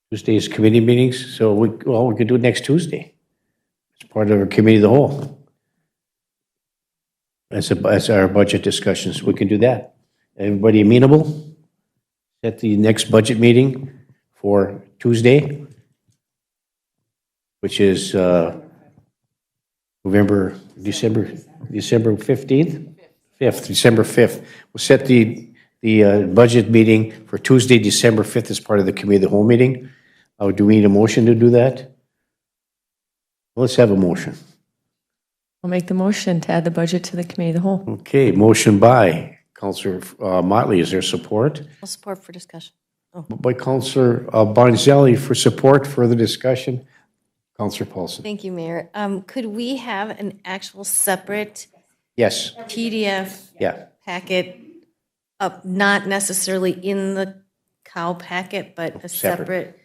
Tuesday's committee meetings, so we could do it next Tuesday. It's part of our committee of the whole. As our budget discussions, we can do that. Everybody amenable? Set the next budget meeting for Tuesday, which is December 15th? 5th, December 5th. We'll set the budget meeting for Tuesday, December 5th as part of the committee of the whole meeting. Do we need a motion to do that? Let's have a motion. I'll make the motion to add the budget to the committee of the whole. Okay, motion by Councillor Motley. Is there support? I'll support for discussion. By Councillor Bonzelli for support. Further discussion? Councillor Paulson. Thank you, Mayor. Could we have an actual separate Yes. PDF Yeah. packet up, not necessarily in the cow packet, but a separate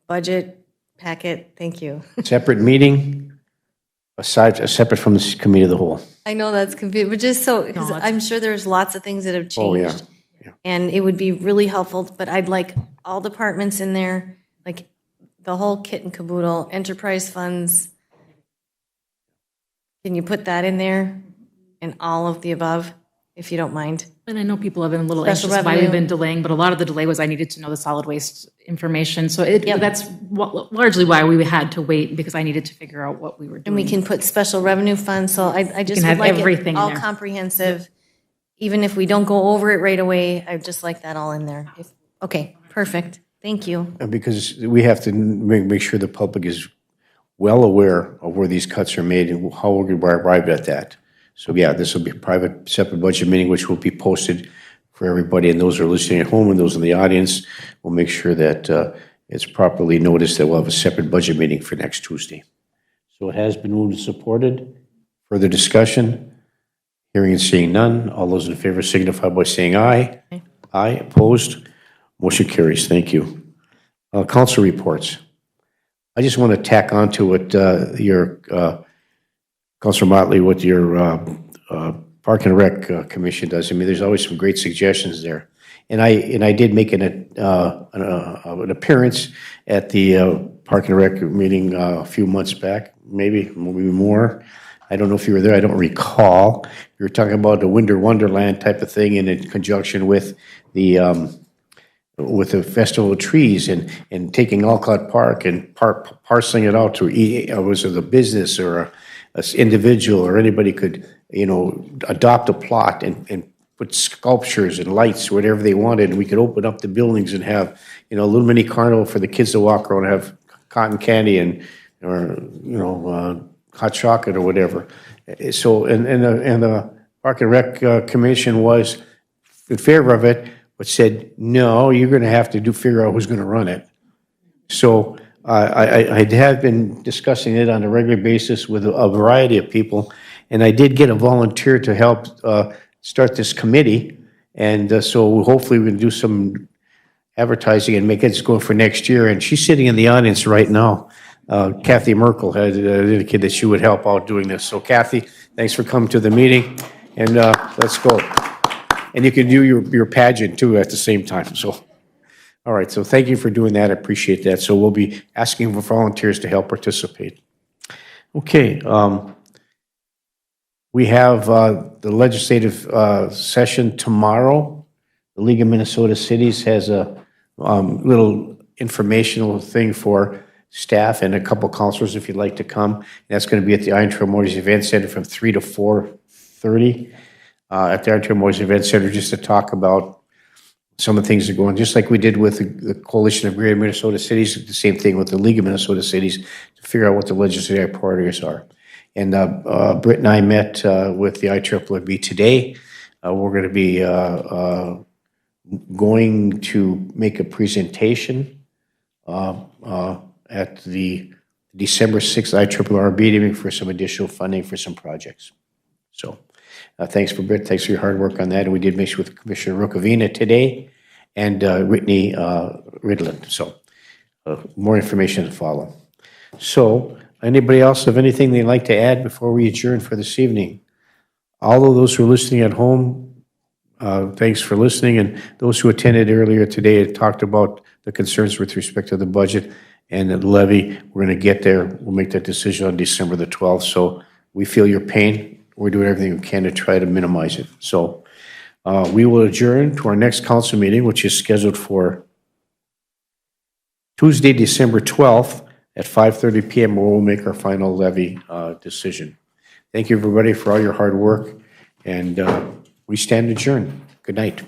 budget packet? Thank you. Separate meeting, separate from the committee of the whole. I know that's confusing, but just so, because I'm sure there's lots of things that have Oh, yeah. changed. And it would be really helpful, but I'd like all departments in there, like the whole kit and caboodle, enterprise funds. Can you put that in there? And all of the above, if you don't mind? And I know people have been a little Special anxious why revenue. we've been delaying, but a lot of the delay was I needed to know the solid waste information. So that's largely why we had to wait, because I needed to figure out what we were doing. And we can put special revenue funds, so I just can would have like everything it in all there. comprehensive. Even if we don't go over it right away, I'd just like that all in there. Okay, perfect. Thank you. And because we have to make sure the public is well aware of where these cuts are made and how we're going to arrive at that. So yeah, this will be a private, separate budget meeting, which will be posted for everybody, and those who are listening at home and those in the audience. We'll make sure that it's properly noticed that we'll have a separate budget meeting for next Tuesday. So it has been moved and supported. Further discussion? Hearing and seeing none. All those in favor signify by saying aye. Aye. Opposed? Motion carries. Thank you. Council reports. I just want to tack on to what your Councilor Motley, what your Park and Rec Commission does. I mean, there's always some great suggestions there. And I did make an appearance at the Park and Rec meeting a few months back, maybe more. I don't know if you were there. I don't recall. You were talking about the Winter Wonderland type of thing, and in conjunction with the Festival of Trees and taking Alcott Park and parceling it out to was it a business or an individual or anybody could, adopt a plot and put sculptures and lights, whatever they wanted, and we could open up the buildings and have, a little mini carnival for the kids to walk around and have cotton candy or hot chocolate or whatever. So, and the Park and Rec Commission was in favor of it, but said, no, you're going to have to figure out who's going to run it. So I have been discussing it on a regular basis with a variety of people, and I did get a volunteer to help start this committee, and so hopefully we can do some advertising and make it go for next year. And she's sitting in the audience right now. Kathy Merkel had indicated that she would help out doing this. So Kathy, thanks for coming to the meeting, and let's go. And you can do your pageant too at the same time. So, all right, so thank you for doing that. I appreciate that. So we'll be asking for volunteers to help participate. Okay, we have the legislative session tomorrow. The League of Minnesota Cities has a little informational thing for staff and a couple councilors if you'd like to come. That's going to be at the Iron Trail Motors Event Center from 3 to 4:30 at the Iron Trail Motors Event Center, just to talk about some of the things that are going, just like we did with the Coalition of Greater Minnesota Cities, the same thing with the League of Minnesota Cities, to figure out what the legislative priorities are. And Britt and I met with the IEEE today. We're going to be going to make a presentation at the December 6th IEEE meeting for some additional funding for some projects. So Thanks for Britt, thanks for your hard work on that. And we did meet with Commissioner Rukavina today and Whitney Ridland. So more information to follow. So anybody else have anything they'd like to add before we adjourn for this evening? All of those who are listening at home, thanks for listening. And those who attended earlier today talked about the concerns with respect to the budget and the levy. We're going to get there. We'll make that decision on December the 12th. So we feel your pain. We're doing everything we can to try to minimize it. So we will adjourn to our next council meeting, which is scheduled for Tuesday, December 12th at 5:30 p.m. where we'll make our final levy decision. Thank you, everybody, for all your hard work, and we stand adjourned. Good night.